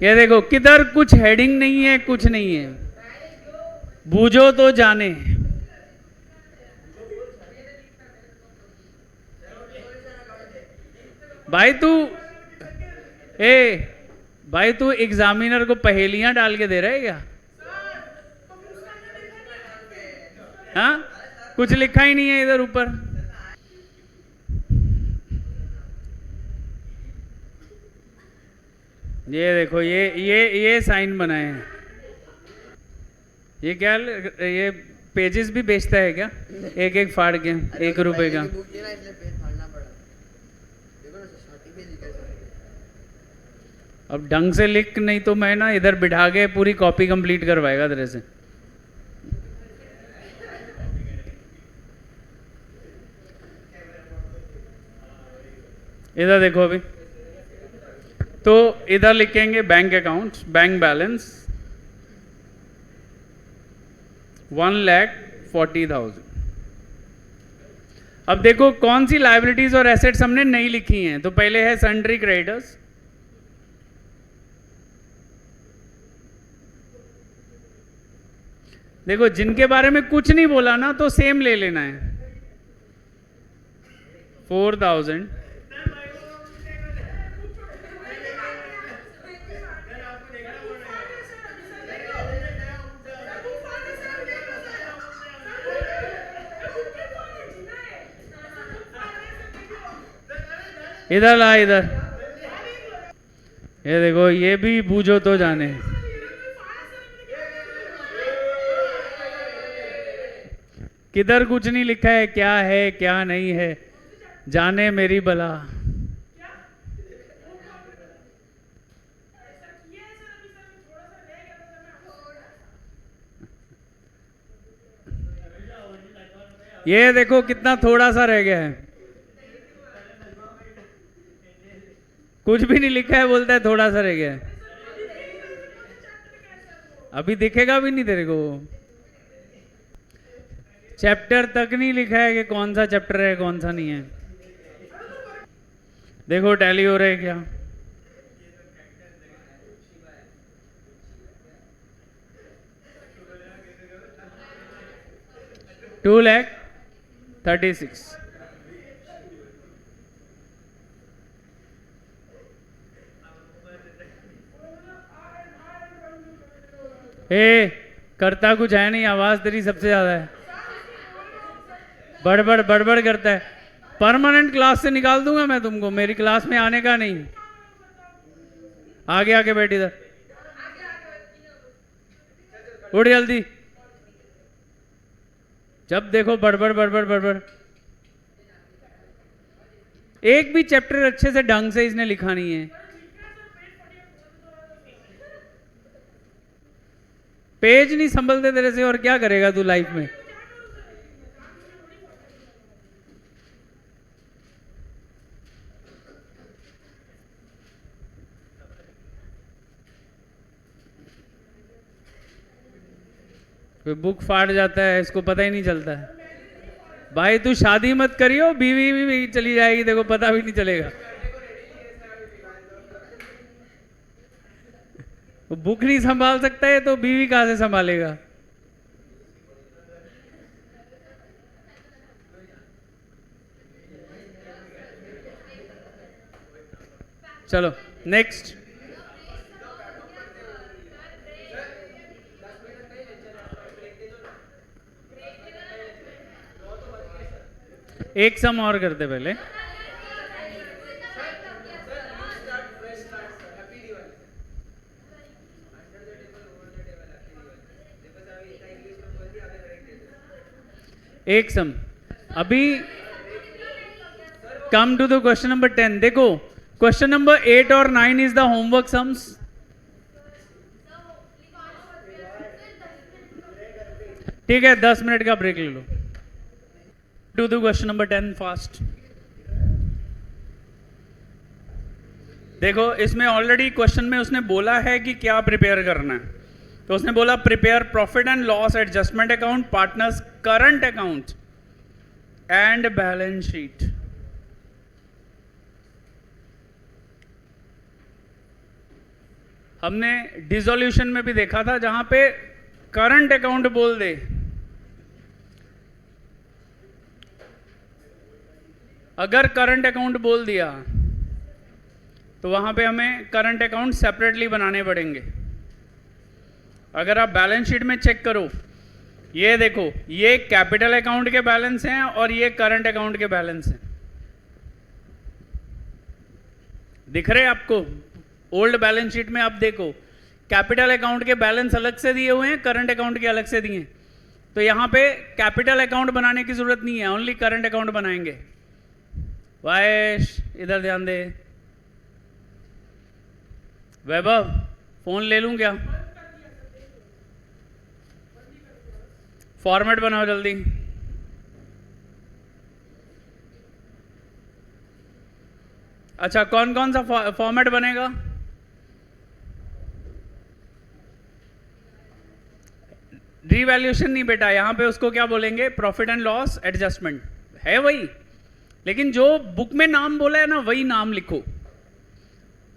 ये देखो, किधर कुछ हेडिंग नहीं है, कुछ नहीं है। बूझो तो जाने। भाई तू, भाई तू एग्जामिनर को पहेलियां डाल के दे रहा है क्या? हाँ, कुछ लिखा ही नहीं है इधर ऊपर। ये देखो, ये साइन बनाए हैं। ये क्या, ये पेजेस भी बेचता है क्या? एक एक फाड़ के 1 रुपए का। अब ढंग से लिख, नहीं तो मैं ना इधर बिठा के पूरी कॉपी कंप्लीट करवाएगा तेरे से। इधर देखो अभी तो, इधर लिखेंगे बैंक अकाउंट, बैंक बैलेंस 1,40,000। अब देखो कौन सी लायबिलिटीज और एसेट्स हमने नहीं लिखी हैं। तो पहले है सन्ड्री क्रेडिटर्स, देखो जिनके बारे में कुछ नहीं बोला ना तो सेम ले लेना है। 4,000। इधर ला, इधर ये देखो, ये भी बूझो तो जाने। किधर कुछ नहीं लिखा है, क्या है क्या नहीं है, जाने मेरी बला। ये देखो कितना थोड़ा सा रह गया है, कुछ भी नहीं लिखा है, बोलता है थोड़ा सा रह गया है। अभी दिखेगा भी नहीं तेरे को। चैप्टर तक नहीं लिखा है कि कौन सा चैप्टर है कौन सा नहीं है। देखो टैली हो रहा है क्या? $2,36,000। करता कुछ है नहीं, आवाज तेरी सबसे ज्यादा है, बड़बड़ बड़बड़ करता है। परमानेंट क्लास से निकाल दूंगा मैं तुमको, मेरी क्लास में आने का नहीं। आगे आके बैठ इधर, उठ जल्दी। जब देखो बड़बड़ बड़बड़ बड़बड़। एक भी चैप्टर अच्छे से ढंग से इसने लिखा नहीं है। पेज नहीं संभलते तेरे से, और क्या करेगा तू लाइफ में? कोई बुक फाड़ जाता है, इसको पता ही नहीं चलता है। भाई तू शादी मत करियो, बीवी भी चली जाएगी, देखो पता भी नहीं चलेगा। वो बुक नहीं संभाल सकता है तो बीवी कहां से संभालेगा? चलो नेक्स्ट। एक सम और करते पहले। एक सम अभी come to the question number 10। देखो क्वेश्चन नंबर 8 और 9 इज द होमवर्क सम्स। ठीक है, 10 मिनट का ब्रेक ले लो। To the question number 10 fast. देखो इसमें ऑलरेडी क्वेश्चन में उसने बोला है कि क्या प्रिपेयर करना है। तो उसने बोला prepare profit and loss adjustment account, partners current account and balance sheet. हमने डिसोल्यूशन में भी देखा था जहां पे करंट अकाउंट बोल दे, अगर करंट अकाउंट बोल दिया तो वहां पे हमें करंट अकाउंट सेपरेटली बनाने पड़ेंगे। अगर आप बैलेंस शीट में चेक करो, ये देखो ये कैपिटल अकाउंट के बैलेंस हैं और ये करंट अकाउंट के बैलेंस हैं। दिख रहे आपको? ओल्ड बैलेंस शीट में आप देखो कैपिटल अकाउंट के बैलेंस अलग से दिए हुए हैं, करंट अकाउंट के अलग से दिए हैं। तो यहां पे कैपिटल अकाउंट बनाने की जरूरत नहीं है, ओनली करंट अकाउंट बनाएंगे। वाइश इधर ध्यान दे। वैभव फोन ले लूं क्या? फॉर्मेट बनाओ जल्दी। अच्छा कौन कौन सा फॉर्मेट बनेगा? रीवैल्यूएशन नहीं बेटा, यहां पे उसको क्या बोलेंगे? प्रॉफिट एंड लॉस एडजस्टमेंट है वही, लेकिन जो बुक में नाम बोला है ना वही नाम लिखो।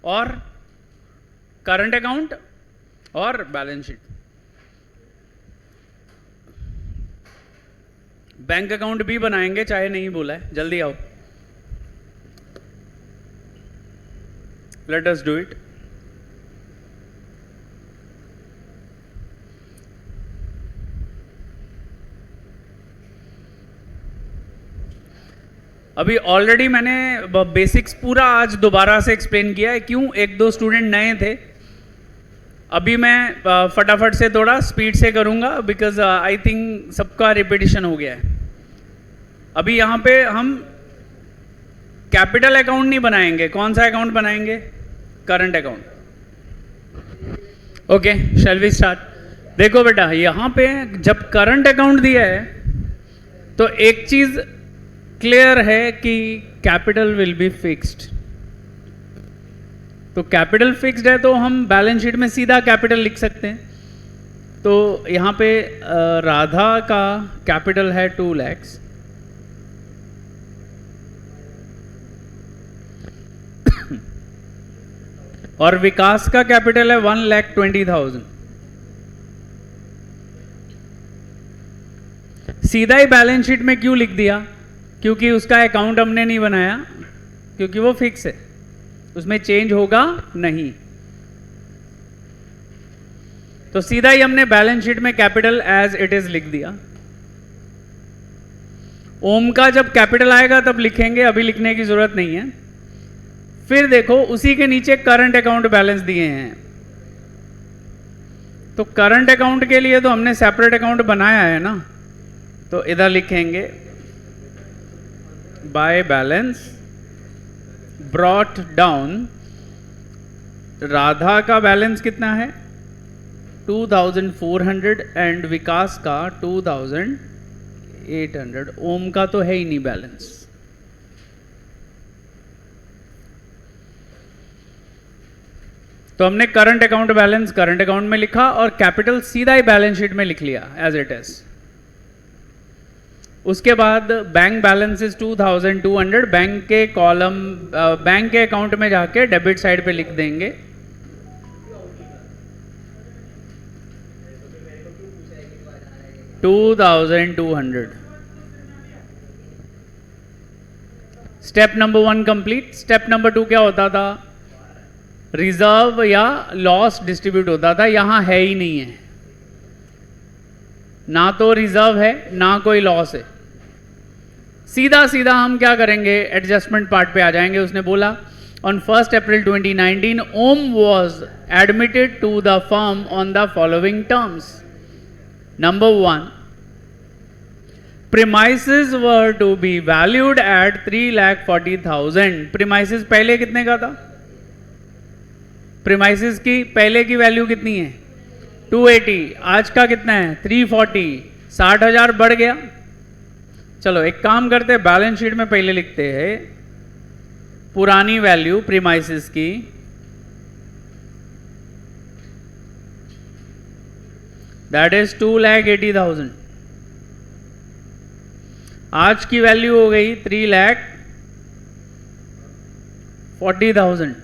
और करंट अकाउंट और बैलेंस शीट। बैंक अकाउंट भी बनाएंगे चाहे नहीं बोला है, जल्दी आओ, लेट अस डू इट। अभी ऑलरेडी मैंने बेसिक्स पूरा आज दोबारा से एक्सप्लेन किया है। क्यों? एक दो स्टूडेंट नए थे। अभी मैं फटाफट से थोड़ा स्पीड से करूंगा बिकॉज आई थिंक सबका रिपीटिशन हो गया है। अभी यहाँ पे हम कैपिटल अकाउंट नहीं बनाएंगे। कौन सा अकाउंट बनाएंगे? Current account. Okay, shall we start. देखो बेटा यहाँ पे जब करंट अकाउंट दिया है तो एक चीज क्लियर है कि कैपिटल विल बी फिक्स्ड। तो कैपिटल फिक्स्ड है तो हम बैलेंस शीट में सीधा कैपिटल लिख सकते हैं। तो यहाँ पे राधा का कैपिटल है 2 lakhs, और विकास का कैपिटल है 1,20,000। सीधा ही बैलेंस शीट में क्यों लिख दिया? क्योंकि उसका अकाउंट हमने नहीं बनाया, क्योंकि वो फिक्स है, उसमें चेंज होगा नहीं। तो सीधा ही हमने बैलेंस शीट में कैपिटल एज इट इज लिख दिया। ओम का जब कैपिटल आएगा तब लिखेंगे, अभी लिखने की जरूरत नहीं है। फिर देखो उसी के नीचे करंट अकाउंट बैलेंस दिए हैं। तो करंट अकाउंट के लिए तो हमने सेपरेट अकाउंट बनाया है ना, तो इधर लिखेंगे by balance brought down. Radha का बैलेंस कितना है? 2,400 एंड विकास का 2,800। ओम का तो है ही नहीं बैलेंस। तो हमने current account balance current account में लिखा और कैपिटल सीधा ही बैलेंस शीट में लिख लिया एज इट इज। उसके बाद बैंक बैलेंस इज 2,200। बैंक के कॉलम बैंक के अकाउंट में जाके डेबिट साइड पे लिख देंगे। $2,200। Step number 1 complete. Step number 2 क्या होता था? रिजर्व या लॉस डिस्ट्रीब्यूट होता था, यहां है ही नहीं है, ना तो रिजर्व है ना कोई लॉस है। सीधा सीधा हम क्या करेंगे, एडजस्टमेंट पार्ट पे आ जाएंगे। उसने बोला on 1 April 2019 Om was admitted to the firm on the following terms. Number 1, premises were to be valued at 3,40,000। Premises पहले कितने का था? प्रीमाइसेस की पहले की वैल्यू कितनी है? 280। आज का कितना है? 340। 60,000 बढ़ गया। चलो एक काम करते हैं, बैलेंस शीट में पहले लिखते हैं पुरानी वैल्यू प्रीमाइसेस की, दैट इज 2,80,000। आज की वैल्यू हो गई 3,40,000।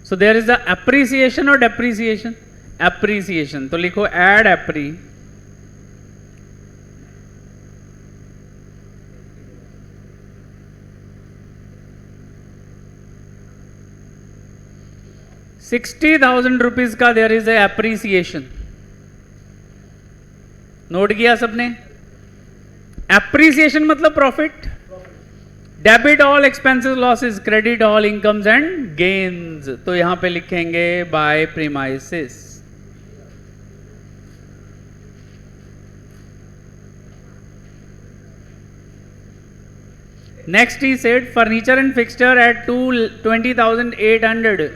So there is the appreciation और डेप्रिसिएशन? एप्रिसिएशन। तो लिखो एड एप्री, ₹60,000 का देयर इज एप्रिसिएशन। नोट किया सबने? एप्रिसिएशन मतलब profit. Debit all expenses losses, credit all incomes and gains. तो यहां पे लिखेंगे by premises. Next he said furniture and fixture at 20,800।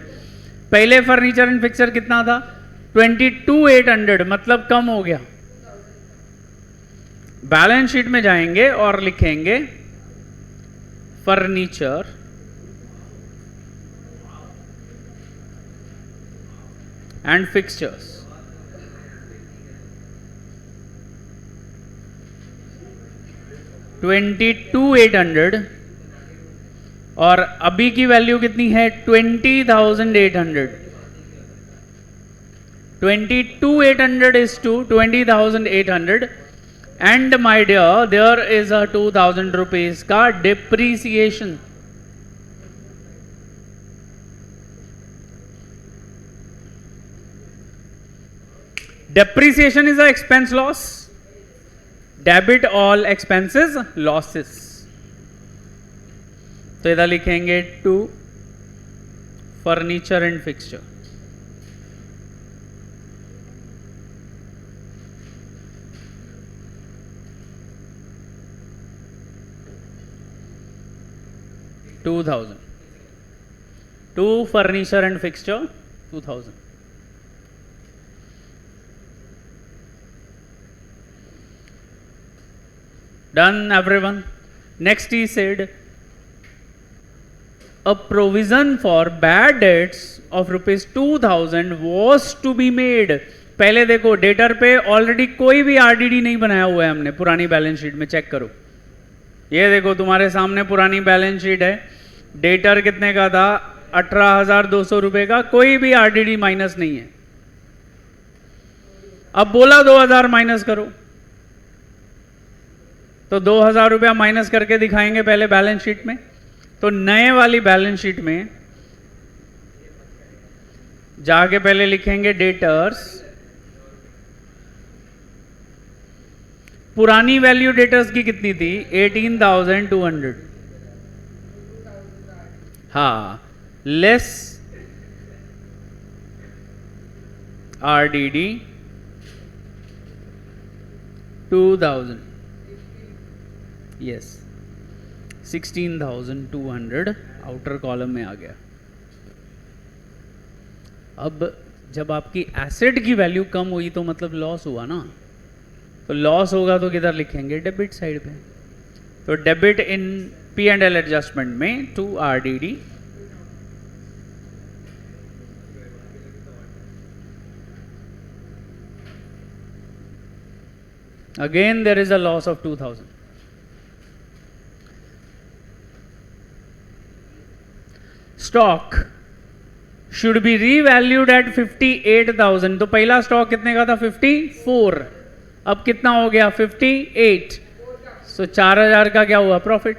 पहले फर्नीचर एंड फिक्सचर कितना था? 22,800, मतलब कम हो गया। बैलेंस शीट में जाएंगे और लिखेंगे फर्नीचर एंड फिक्सचर्स, $22,800 और अभी की वैल्यू कितनी है? 20,800। 22,800 is to 20,800 and my dear there is a 2,000 rupees का depreciation। Depreciation is a expense loss, debit all expenses losses. तो इधर लिखेंगे to furniture and fixture. $2,000 to furniture and fixture 2,000। Done everyone? Next he said a provision for bad debts of ₹2,000 was to be made। पहले देखो डेटर पे ऑलरेडी कोई भी आरडीडी नहीं बनाया हुआ है हमने, पुरानी बैलेंस शीट में चेक करो। ये देखो तुम्हारे सामने पुरानी बैलेंस शीट है, डेटर कितने का था? 18,200 रुपए का, कोई भी आरडीडी माइनस नहीं है। अब बोला 2,000 माइनस करो, तो 2,000 रुपया माइनस करके दिखाएंगे पहले बैलेंस शीट में। तो नए वाली बैलेंस शीट में जाके पहले लिखेंगे डेटर्स, पुरानी वैल्यू डेटर्स की कितनी थी? 18,200। हाँ, less RDD 2,000, yes 16,200 outer column में आ गया। अब जब आपकी एसेट की वैल्यू कम हुई तो मतलब लॉस हुआ ना, तो लॉस होगा तो किधर लिखेंगे? डेबिट साइड पे। तो डेबिट इन P&L एडजस्टमेंट में to RDD, again there is a loss of 2,000। Stock should be revalued at 58,000। तो पहला स्टॉक कितने का था? 54, अब कितना हो गया? 58। सो 4,000 का क्या हुआ? प्रॉफिट।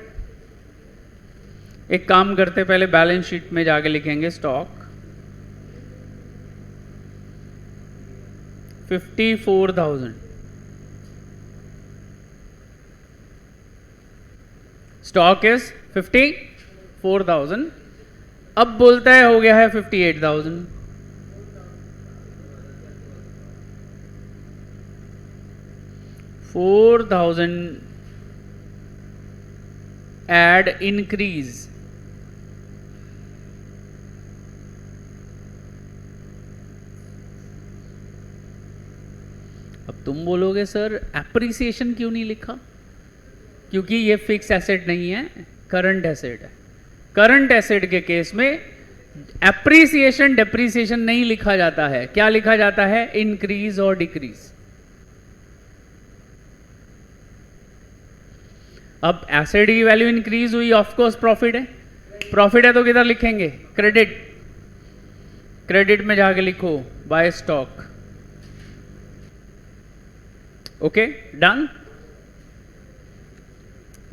एक काम करते, पहले बैलेंस शीट में जाके लिखेंगे स्टॉक 54,000, स्टॉक इज 54,000, अब बोलता है हो गया है 58,000, $4,000 add increase, अब तुम बोलोगे सर एप्रिसिएशन क्यों नहीं लिखा? क्योंकि ये फिक्स एसेट नहीं है, करंट एसेट है। करंट एसेट के केस में एप्रिसिएशन डेप्रिसिएशन नहीं लिखा जाता है, क्या लिखा जाता है? इंक्रीज और डिक्रीज। अब एसेट की वैल्यू इंक्रीज हुई, ऑफ कोर्स प्रॉफिट है, प्रॉफिट है तो किधर लिखेंगे? क्रेडिट, क्रेडिट में जाके लिखो by stock. Okay, done.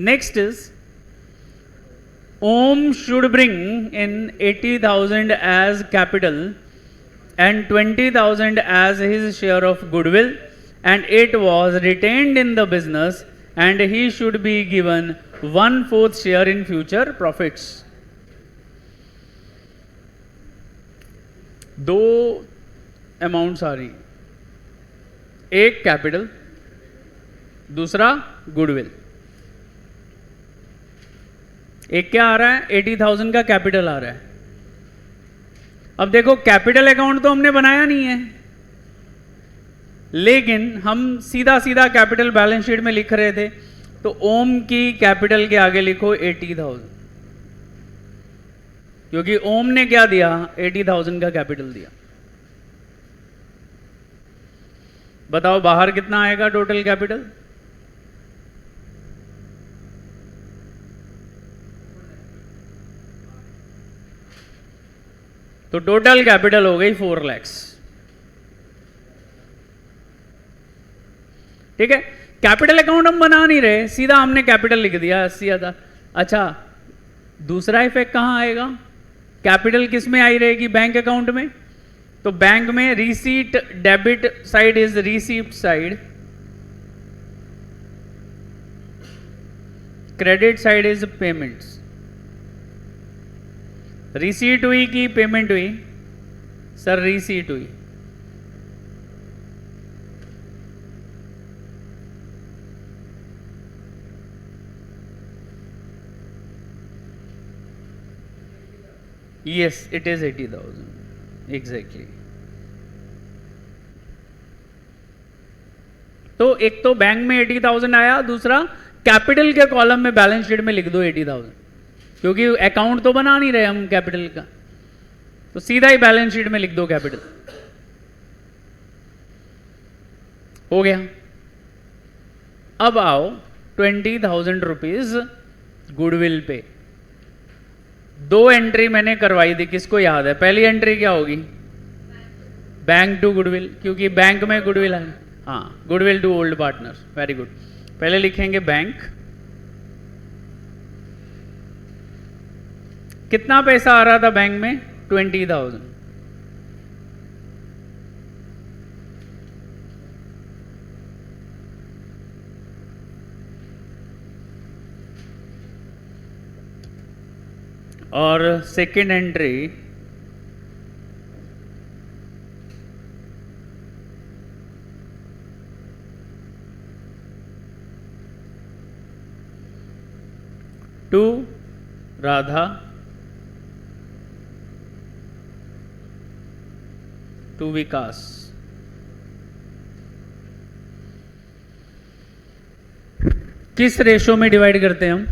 Next is Om should bring in 80,000 as capital and 20,000 as his share of goodwill, and it was retained in the business, and he should be given 1/4 share in future profits. दो अमाउंट्स आ रही, एक कैपिटल, दूसरा गुडविल। एक क्या आ रहा है? 80,000 का कैपिटल आ रहा है। अब देखो कैपिटल अकाउंट तो हमने बनाया नहीं है, लेकिन हम सीधा सीधा कैपिटल बैलेंस शीट में लिख रहे थे, तो ओम की कैपिटल के आगे लिखो 80,000, क्योंकि ओम ने क्या दिया? 80,000 का कैपिटल दिया। बताओ बाहर कितना आएगा टोटल कैपिटल? तो टोटल कैपिटल हो गई 4 लाख। ठीक है, कैपिटल अकाउंट हम बना नहीं रहे, सीधा हमने कैपिटल लिख दिया 80,000। अच्छा, दूसरा इफेक्ट कहां आएगा? कैपिटल किस में आई रहेगी? बैंक अकाउंट में। तो बैंक में receipt, debit side is receipt side, credit side is payments. Receipt हुई कि पेमेंट हुई? सर रिसीट हुई। Yes, it is 80,000 exactly. तो एक तो बैंक में 80,000 आया, दूसरा कैपिटल के कॉलम में बैलेंस शीट में लिख दो 80,000, क्योंकि अकाउंट तो बना नहीं रहे हम कैपिटल का, तो सीधा ही बैलेंस शीट में लिख दो कैपिटल। हो गया। अब आओ 20,000 रुपीज गुडविल पे। दो एंट्री मैंने करवाई थी, किसको याद है? पहली एंट्री क्या होगी? बैंक टू गुडविल, क्योंकि बैंक में गुडविल है। हाँ, goodwill to old partner, very good. पहले लिखेंगे बैंक। कितना पैसा आ रहा था बैंक में? 20,000। और second entry to Radha, to Vikas. किस रेशो में डिवाइड करते हैं हम?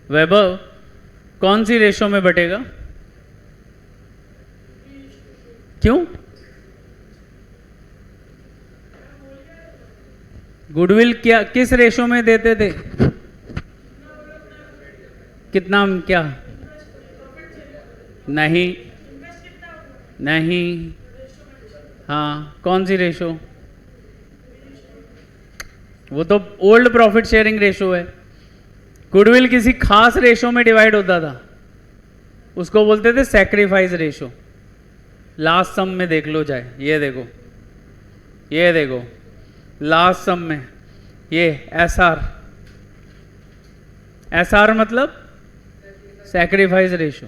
वैभव, कौन सी रेशो में बटेगा? क्यों? गुडविल क्या किस रेशो में देते थे? कितना? क्या? नहीं नहीं, हाँ, कौन सी रेशो? वो तो ओल्ड प्रॉफिट शेयरिंग रेशो है। गुडविल किसी खास रेशो में डिवाइड होता था, उसको बोलते थे सैक्रिफाइस रेशो। लास्ट सम में देख लो, जाए ये देखो ये देखो लास्ट सम में ये एसआर, एसआर मतलब सैक्रिफाइस रेशो।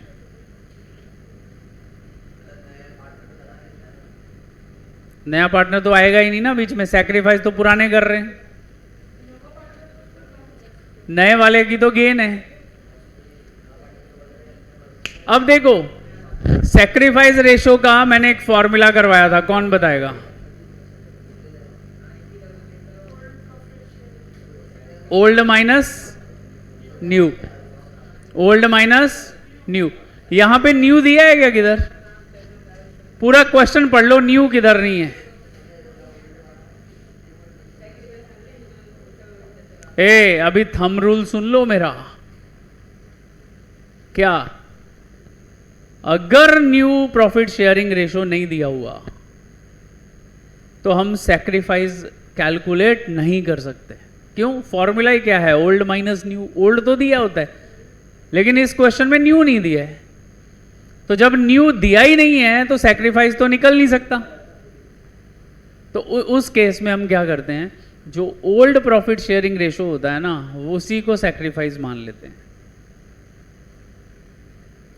नया पार्टनर तो आएगा ही नहीं ना बीच में, सैक्रिफाइस तो पुराने कर रहे हैं, नए वाले की तो गेन है। अब देखो सैक्रिफाइस रेशो का मैंने एक फॉर्मूला करवाया था, कौन बताएगा? Old minus new, old minus new. यहां पे न्यू दिया है क्या? किधर? पूरा क्वेश्चन पढ़ लो, न्यू किधर नहीं है। अभी थंब रूल सुन लो मेरा। क्या? अगर न्यू प्रॉफिट शेयरिंग रेशो नहीं दिया हुआ तो हम सैक्रिफाइस कैलकुलेट नहीं कर सकते। क्यों? फॉर्मूला ही क्या है? Old minus new. ओल्ड तो दिया होता है लेकिन इस क्वेश्चन में न्यू नहीं दिया है, तो जब न्यू दिया ही नहीं है तो सैक्रिफाइस तो निकल नहीं सकता। तो उस केस में हम क्या करते हैं, जो ओल्ड प्रॉफिट शेयरिंग रेशो होता है ना, उसी को सैक्रिफाइस मान लेते हैं।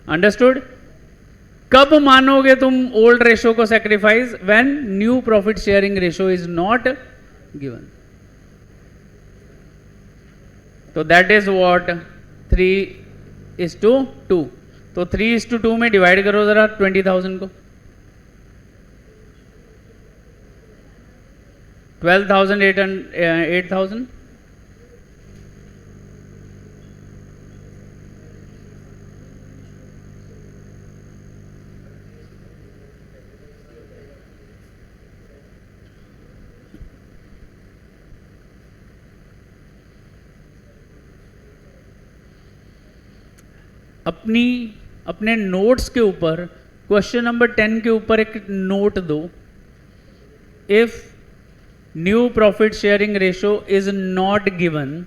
अंडरस्टूड? कब मानोगे तुम ओल्ड रेशो को sacrifice? When new profit sharing ratio is not given. तो दैट इज व्हाट 3:2। तो 3:2 में डिवाइड करो जरा 20,000 को। 8,000। अपने नोट्स के ऊपर क्वेश्चन नंबर 10 के ऊपर एक नोट दो। If new profit sharing ratio is not given,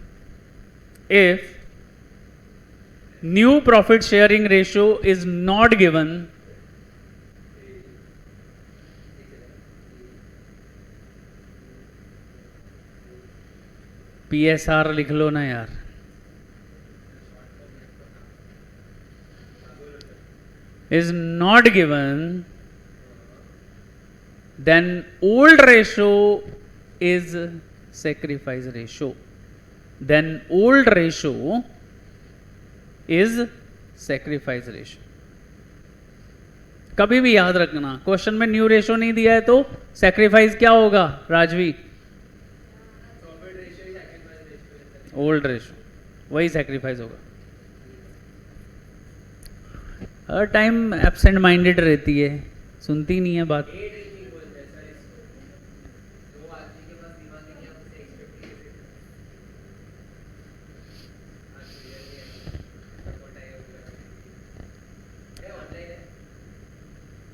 if new profit sharing ratio is not given, PSR लिख लो ना यार। is not given, then old ratio is sacrifice ratio. Then old ratio is sacrifice ratio. कभी भी याद रखना, क्वेश्चन में न्यू रेशो नहीं दिया है तो सैक्रिफाइस क्या होगा राजवी? ओल्ड रेशो, वही सैक्रिफाइस होगा। हर टाइम एब्सेंट माइंडेड रहती है, सुनती नहीं है बात।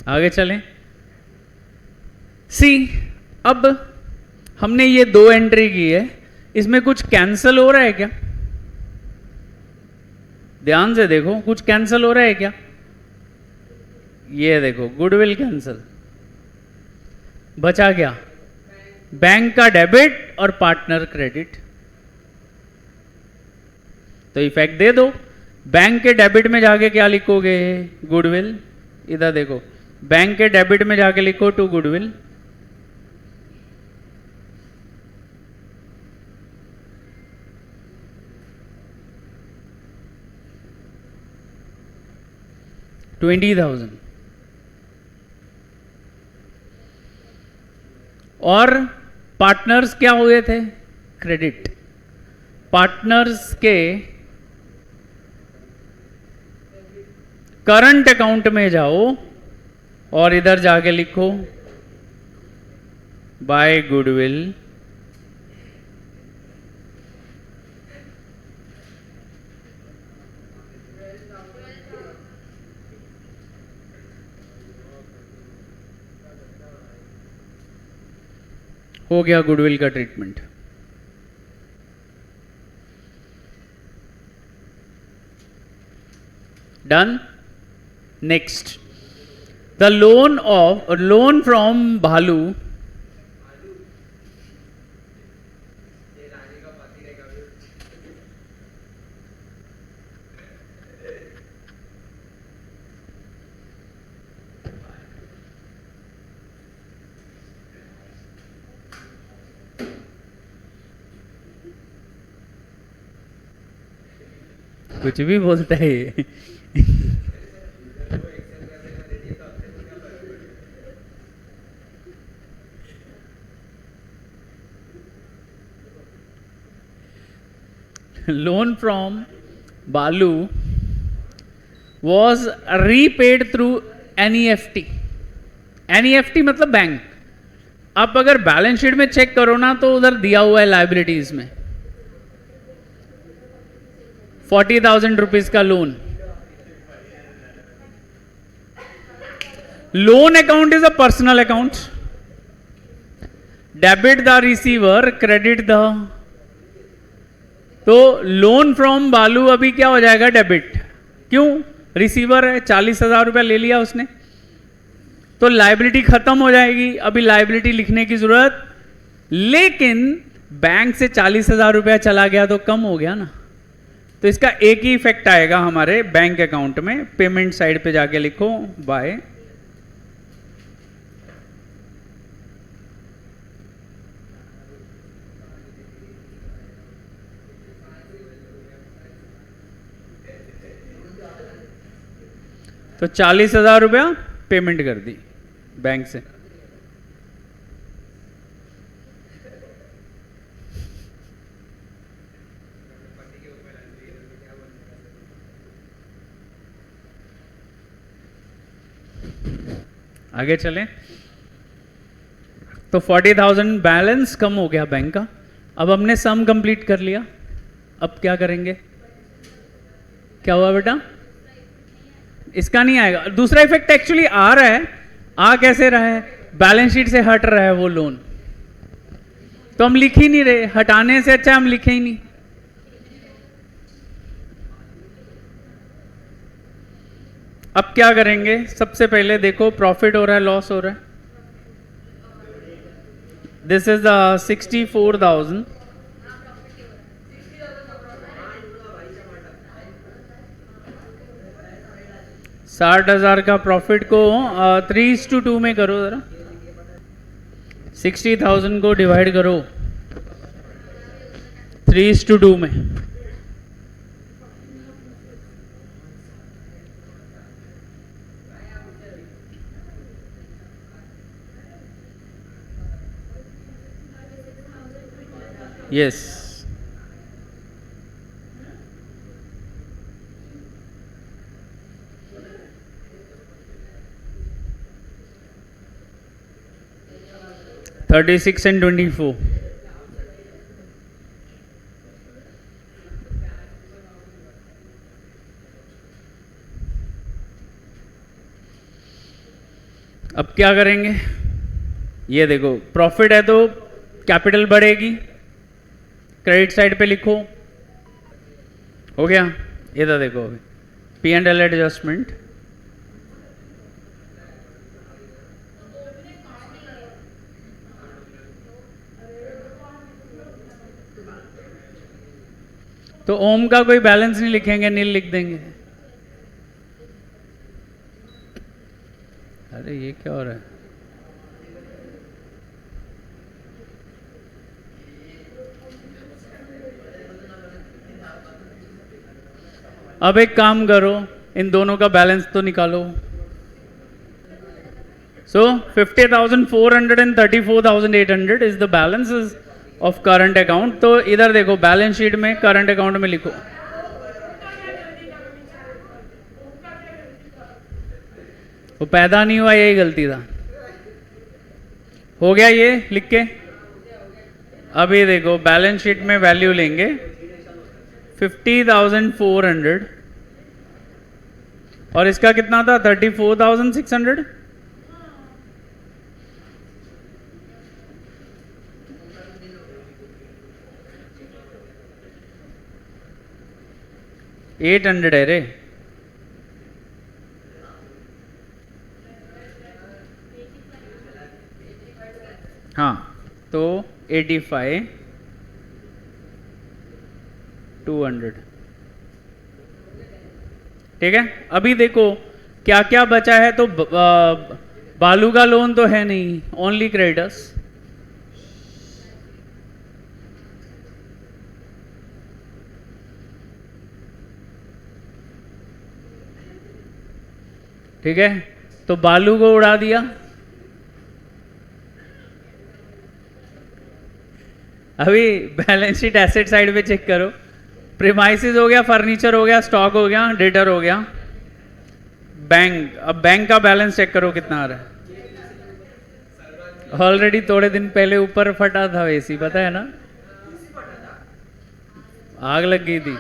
आगे चलें। सी, अब हमने ये 2 एंट्री की है, इसमें कुछ कैंसल हो रहा है क्या? ध्यान से देखो, कुछ कैंसल हो रहा है क्या? ये देखो, गुडविल कैंसल, बचा क्या? बैंक का डेबिट और पार्टनर क्रेडिट। तो इफेक्ट दे दो। बैंक के डेबिट में जाके क्या लिखोगे? गुडविल। इधर देखो, बैंक के डेबिट में जाके लिखो टू गुडविल। $20,000 और पार्टनर्स क्या हुए थे? क्रेडिट। पार्टनर्स के करंट अकाउंट में जाओ और इधर जाके लिखो बाय गुडविल हो गया गुडविल का treatment. Done. Next, the loan from भालू कुछ भी बोलता है ये। लोन फ्रॉम बालू was repaid through NEFT। NEFT मतलब बैंक। आप अगर बैलेंस शीट में चेक करो ना तो उधर दिया हुआ है लाइबिलिटीज में 40,000 रुपीज का loan. Loan account is a personal account. Debit the receiver, credit the. तो लोन फ्रॉम बालू अभी क्या हो जाएगा? डेबिट। क्यों? रिसीवर है, 40,000 रुपया ले लिया उसने, तो लाइबिलिटी खत्म हो जाएगी। अभी लाइबिलिटी लिखने की जरूरत, लेकिन बैंक से 40,000 रुपया चला गया तो कम हो गया ना। तो इसका एक ही इफेक्ट आएगा हमारे बैंक अकाउंट में। पेमेंट साइड पे जाके लिखो बाय तो 40,000 रुपया पेमेंट कर दी बैंक से। आगे चलें तो 40,000 बैलेंस कम हो गया बैंक का। अब हमने सम कंप्लीट कर लिया, अब क्या करेंगे? क्या हुआ बेटा? इसका नहीं आएगा। दूसरा इफेक्ट एक्चुअली आ रहा है। आ कैसे रहा है? बैलेंस शीट से हट रहा है वो लोन, तो हम लिख ही नहीं रहे। हटाने से अच्छा हम लिखे ही नहीं। अब क्या करेंगे? सबसे पहले देखो प्रॉफिट हो रहा है, लॉस हो रहा है। This is the 64,000। $60,000 का प्रॉफिट को 3:2 में करो जरा। 60,000 को डिवाइड करो 3:2 में। Yes, $36 and $24। अब क्या करेंगे? ये देखो प्रॉफिट है तो कैपिटल बढ़ेगी, क्रेडिट साइड पे लिखो। हो गया? इधर देखो P&L एडजस्टमेंट। तो ओम का कोई बैलेंस नहीं लिखेंगे, नील लिख देंगे। अरे ये क्या हो रहा है? अब एक काम करो, इन दोनों का बैलेंस तो निकालो। सो 50,400 and 34,800 is the balance of current account. तो इधर देखो बैलेंस शीट में करंट अकाउंट में लिखो। वो पैदा नहीं हुआ, यही गलती था। हो गया ये लिख के। अभी देखो बैलेंस शीट में वैल्यू लेंगे 50,400 और इसका कितना था? 34,600। $800 है रे। हाँ, तो 85,200। ठीक है। अभी देखो क्या क्या बचा है। तो बालू का लोन तो है नहीं, ओनली क्रेडिटर्स। ठीक है, तो बालू को उड़ा दिया। अभी बैलेंस शीट एसेट साइड पे चेक करो, प्रीमाइसेस हो गया, फर्नीचर हो गया, स्टॉक हो गया, डेटर हो गया, बैंक। अब बैंक का बैलेंस चेक करो कितना आ रहा है। ऑलरेडी थोड़े दिन पहले ऊपर फटा था एसी, पता है ना, आग लग गई थी।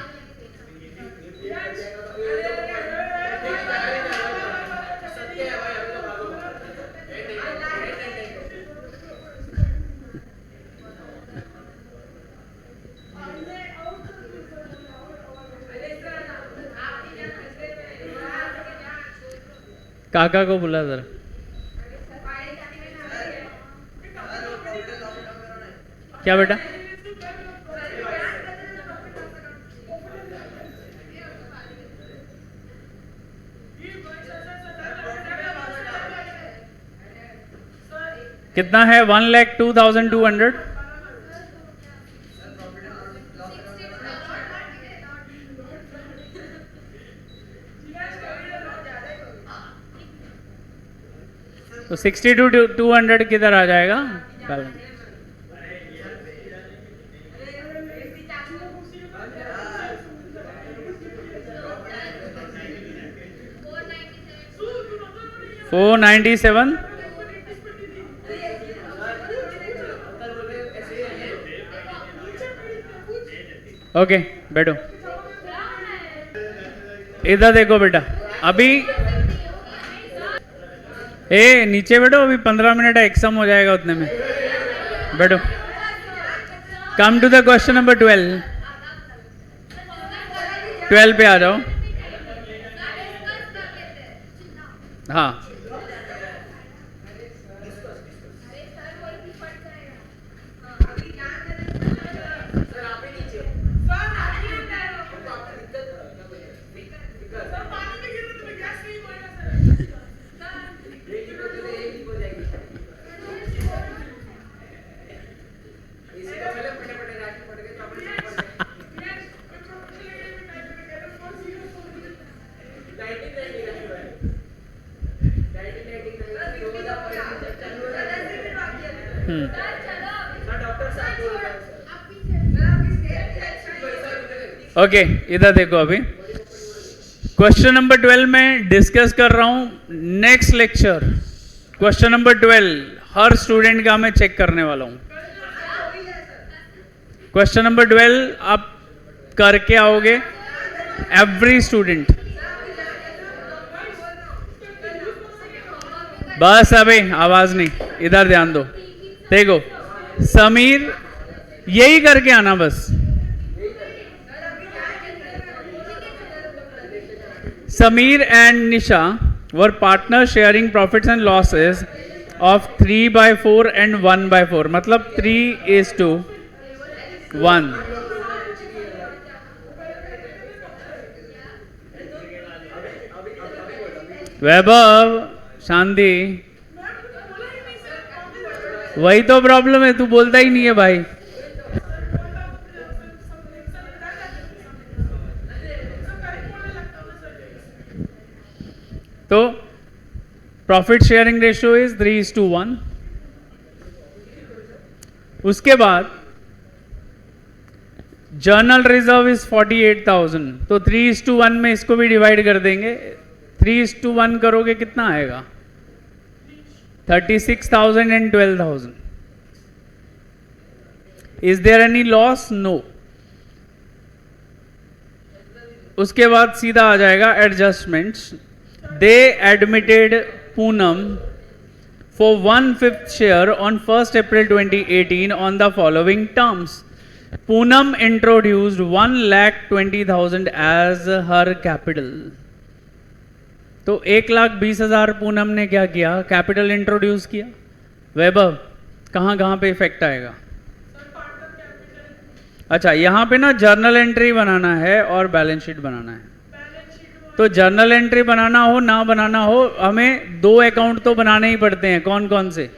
काका को बुला जरा। क्या बेटा? कितना है? 1,02,200। तो 62,200 किधर आ जाएगा बैलेंस? $497। ओके बैठो, इधर देखो बेटा। अभी नीचे बैठो, अभी 15 मिनट एक्सम हो जाएगा उतने में। बैठो। Come to the question number 12। 12 पे आ जाओ। हाँ, ओके इधर देखो। अभी क्वेश्चन नंबर 12 में डिस्कस कर रहा हूं। नेक्स्ट लेक्चर क्वेश्चन नंबर 12 हर स्टूडेंट का मैं चेक करने वाला हूं। क्वेश्चन नंबर 12 आप करके आओगे, एवरी स्टूडेंट। बस अभी आवाज नहीं, इधर ध्यान दो। देखो समीर, यही करके आना बस। Sameer and Nisha were partners sharing profits and losses of 3/4 and 1/4, मतलब 3:1। वैभव, शांति, वही तो प्रॉब्लम है, तू बोलता ही नहीं है भाई। तो प्रॉफिट शेयरिंग रेशियो इज 3:1। उसके बाद जर्नल रिजर्व इज 48,000, तो 3:1 में इसको भी डिवाइड कर देंगे। 3:1 करोगे कितना आएगा? 36,000 and 12,000। Is there any loss? No. उसके बाद सीधा आ जाएगा adjustments. They admitted Poonam for 1/5 share on 1st April 2018 on the following terms. Poonam introduced 1,20,000 as her capital. तो 1,20,000 पूनम ने क्या किया? कैपिटल इंट्रोड्यूस किया। वैभव, कहाँ कहाँ पे इफेक्ट आएगा? अच्छा, यहाँ पे ना जर्नल एंट्री बनाना है और बैलेंस शीट बनाना है। तो जर्नल एंट्री बनाना हो ना बनाना हो, हमें 2 अकाउंट तो बनाने ही पड़ते हैं। कौन कौन से?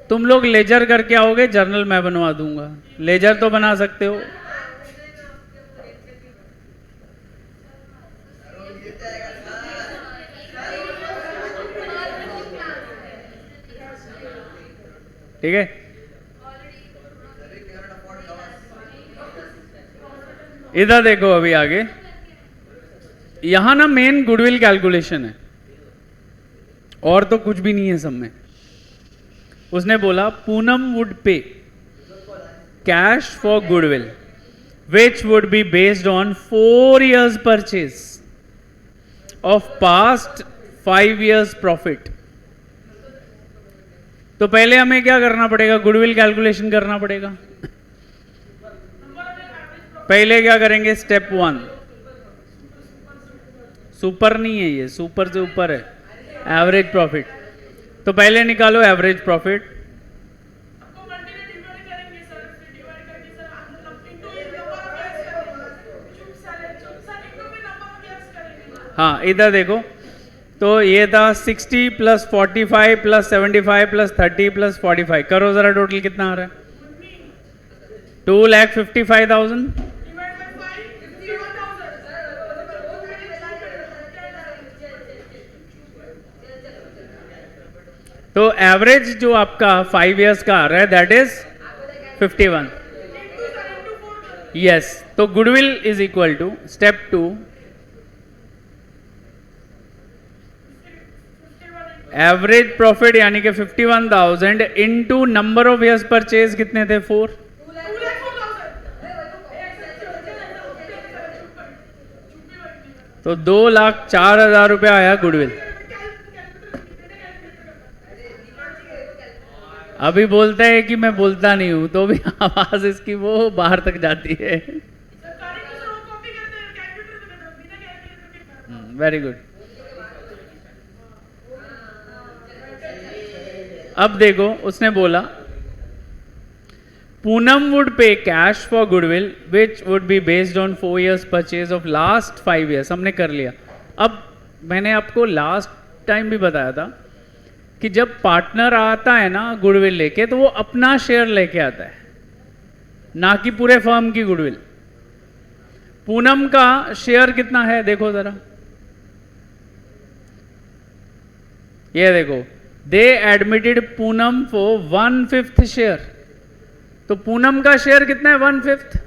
तुम लोग लेजर करके आओगे, जर्नल मैं बनवा दूंगा। लेजर तो बना सकते हो। ठीक है, इधर देखो अभी आगे, यहां ना मेन गुडविल कैलकुलेशन है और तो कुछ भी नहीं है सब में। उसने बोला पूनम वुड पे cash for goodwill which would be based on 4 years purchase of past 5 years profit. तो पहले हमें क्या करना पड़ेगा, गुडविल कैलकुलेशन करना पड़ेगा। पहले क्या करेंगे, स्टेप 1, सुपर नहीं है ये, सुपर से ऊपर है, एवरेज प्रॉफिट। तो पहले निकालो एवरेज प्रॉफिट, हाँ इधर देखो, तो ये था 60 + 45 + 75 + 30 + 45, करो जरा टोटल कितना आ रहा है, 2,55,000। तो एवरेज जो आपका 5 years का आ रहा है दैट इज 51। यस, तो goodwill is equal to step 2 average profit यानी कि 51,000 into number of years purchase कितने थे, 4। तो 2,04,000 रुपया आया गुडविल। अभी बोलता है कि मैं बोलता नहीं हूं, तो भी आवाज इसकी वो बाहर तक जाती है। Very good. अब देखो, उसने बोला पूनम वुड पे cash for goodwill which would be based on 4 years purchase of last 5 years। हमने कर लिया। अब मैंने आपको लास्ट टाइम भी बताया था कि जब पार्टनर आता है ना गुडविल लेके, तो वो अपना शेयर लेके आता है, ना कि पूरे फर्म की गुडविल। पूनम का शेयर कितना है देखो जरा, ये देखो, दे एडमिटेड पूनम फॉर 1/5 शेयर। तो पूनम का शेयर कितना है, 1/5,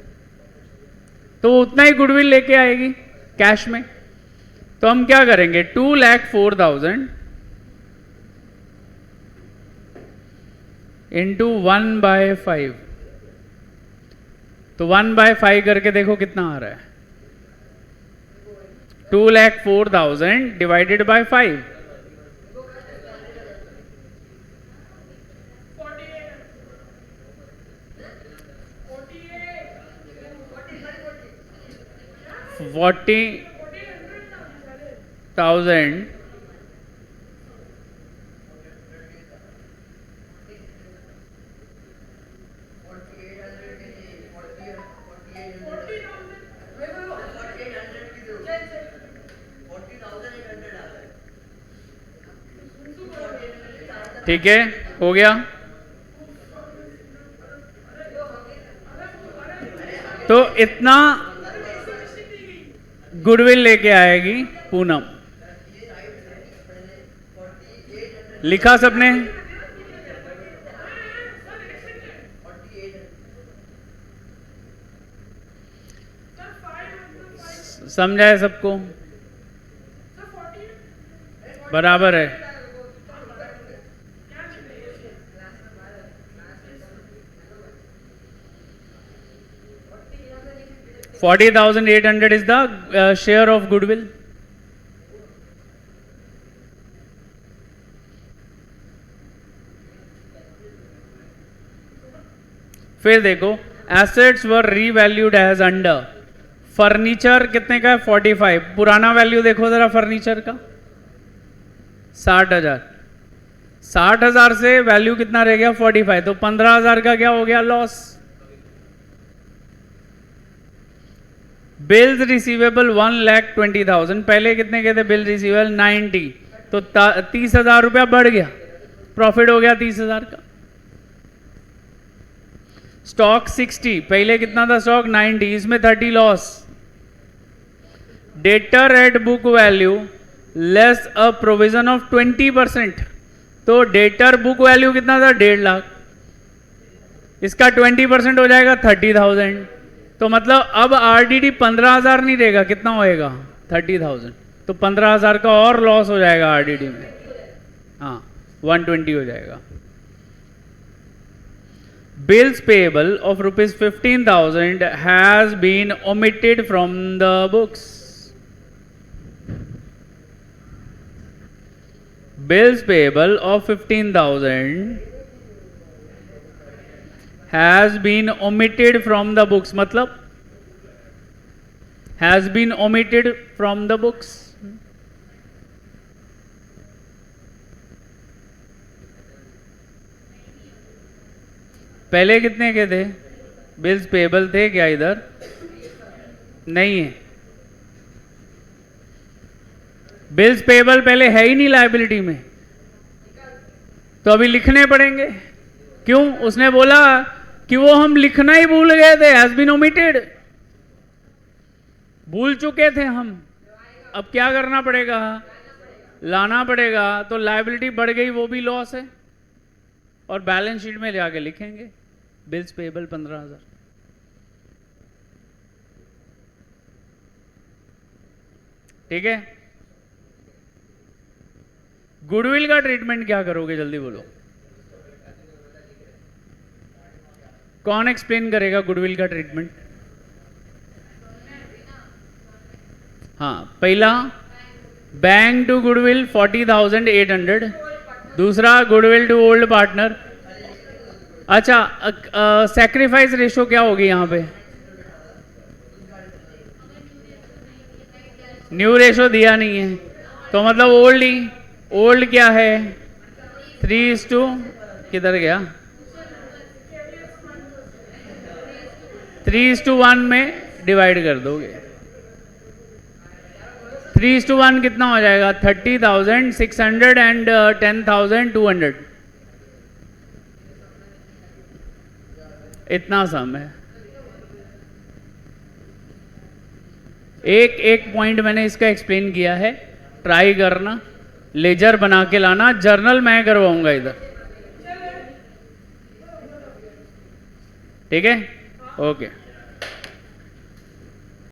तो उतना ही गुडविल लेके आएगी कैश में। तो हम क्या करेंगे, 2,04,000 इंटू 1/5। तो 1/5 करके देखो कितना आ रहा है, 2,04,000 डिवाइडेड बाय 5, 40,000 ठीक है, हो गया। तो इतना गुडविल लेके आएगी पूनम। लिखा सबने, समझा है सबको, बराबर है। 40,800 is the share of goodwill. फिर देखो, एसेट्स वर रीवैल्यूड एज अंडर। फर्नीचर कितने का है, 45। पुराना वैल्यू देखो जरा फर्नीचर का, 60,000। 60,000 से वैल्यू कितना रह गया, 45। तो 15,000 का क्या हो गया, लॉस। बिल्स रिसीवेबल 1,20,000, पहले कितने के थे बिल रिसीवेबल, 90। तो 30,000 रुपया बढ़ गया, प्रॉफिट हो गया 30,000 का। स्टॉक 60, पहले कितना था स्टॉक, 90, इसमें 30 loss. Debtor at book value less a provision of 20%, तो डेटर बुक वैल्यू कितना था, 1.5 लाख। इसका 20% हो जाएगा 30,000। तो मतलब अब आरडीडी 15,000 नहीं देगा, कितना होएगा 30,000। तो 15,000 का और लॉस हो जाएगा आरडीडी में। हाँ 120 हो जाएगा। Bills payable of rupees 15,000 has been omitted from the books. Bills payable of 15,000 has been omitted from the books, मतलब has been omitted from the books. पहले कितने के थे? बिल्स पेबल थे क्या? इधर नहीं है। बिल्स पेबल पहले है ही नहीं लायबिलिटी में, तो अभी लिखने पड़ेंगे। क्यों? उसने बोला कि वो हम लिखना ही भूल गए थे, हैज बीन ओमिटेड, भूल चुके थे हम। अब क्या करना पड़ेगा? लाना पड़ेगा। तो लायबिलिटी बढ़ गई, वो भी लॉस है, और बैलेंस शीट में ले आके लिखेंगे बिल्स पेबल 15,000। ठीक है। गुडविल का ट्रीटमेंट क्या करोगे, जल्दी बोलो। कौन एक्सप्लेन करेगा गुडविल का ट्रीटमेंट? हाँ, पहला बैंक टू गुडविल 40,800, दूसरा गुडविल टू ओल्ड पार्टनर। अच्छा, सैक्रिफाइस रेशो क्या होगी यहां पे? न्यू रेशो दिया नहीं है, तो मतलब ओल्ड ही। ओल्ड क्या है? 3:, किधर गया? 3:1 में डिवाइड कर दोगे। 3:1 कितना हो जाएगा? 30,600 एंड 10,200। इतना सम है। एक पॉइंट मैंने इसका एक्सप्लेन किया है, ट्राई करना, लेजर बना के लाना। जर्नल मैं करवाऊंगा इधर, ठीक है? ओके।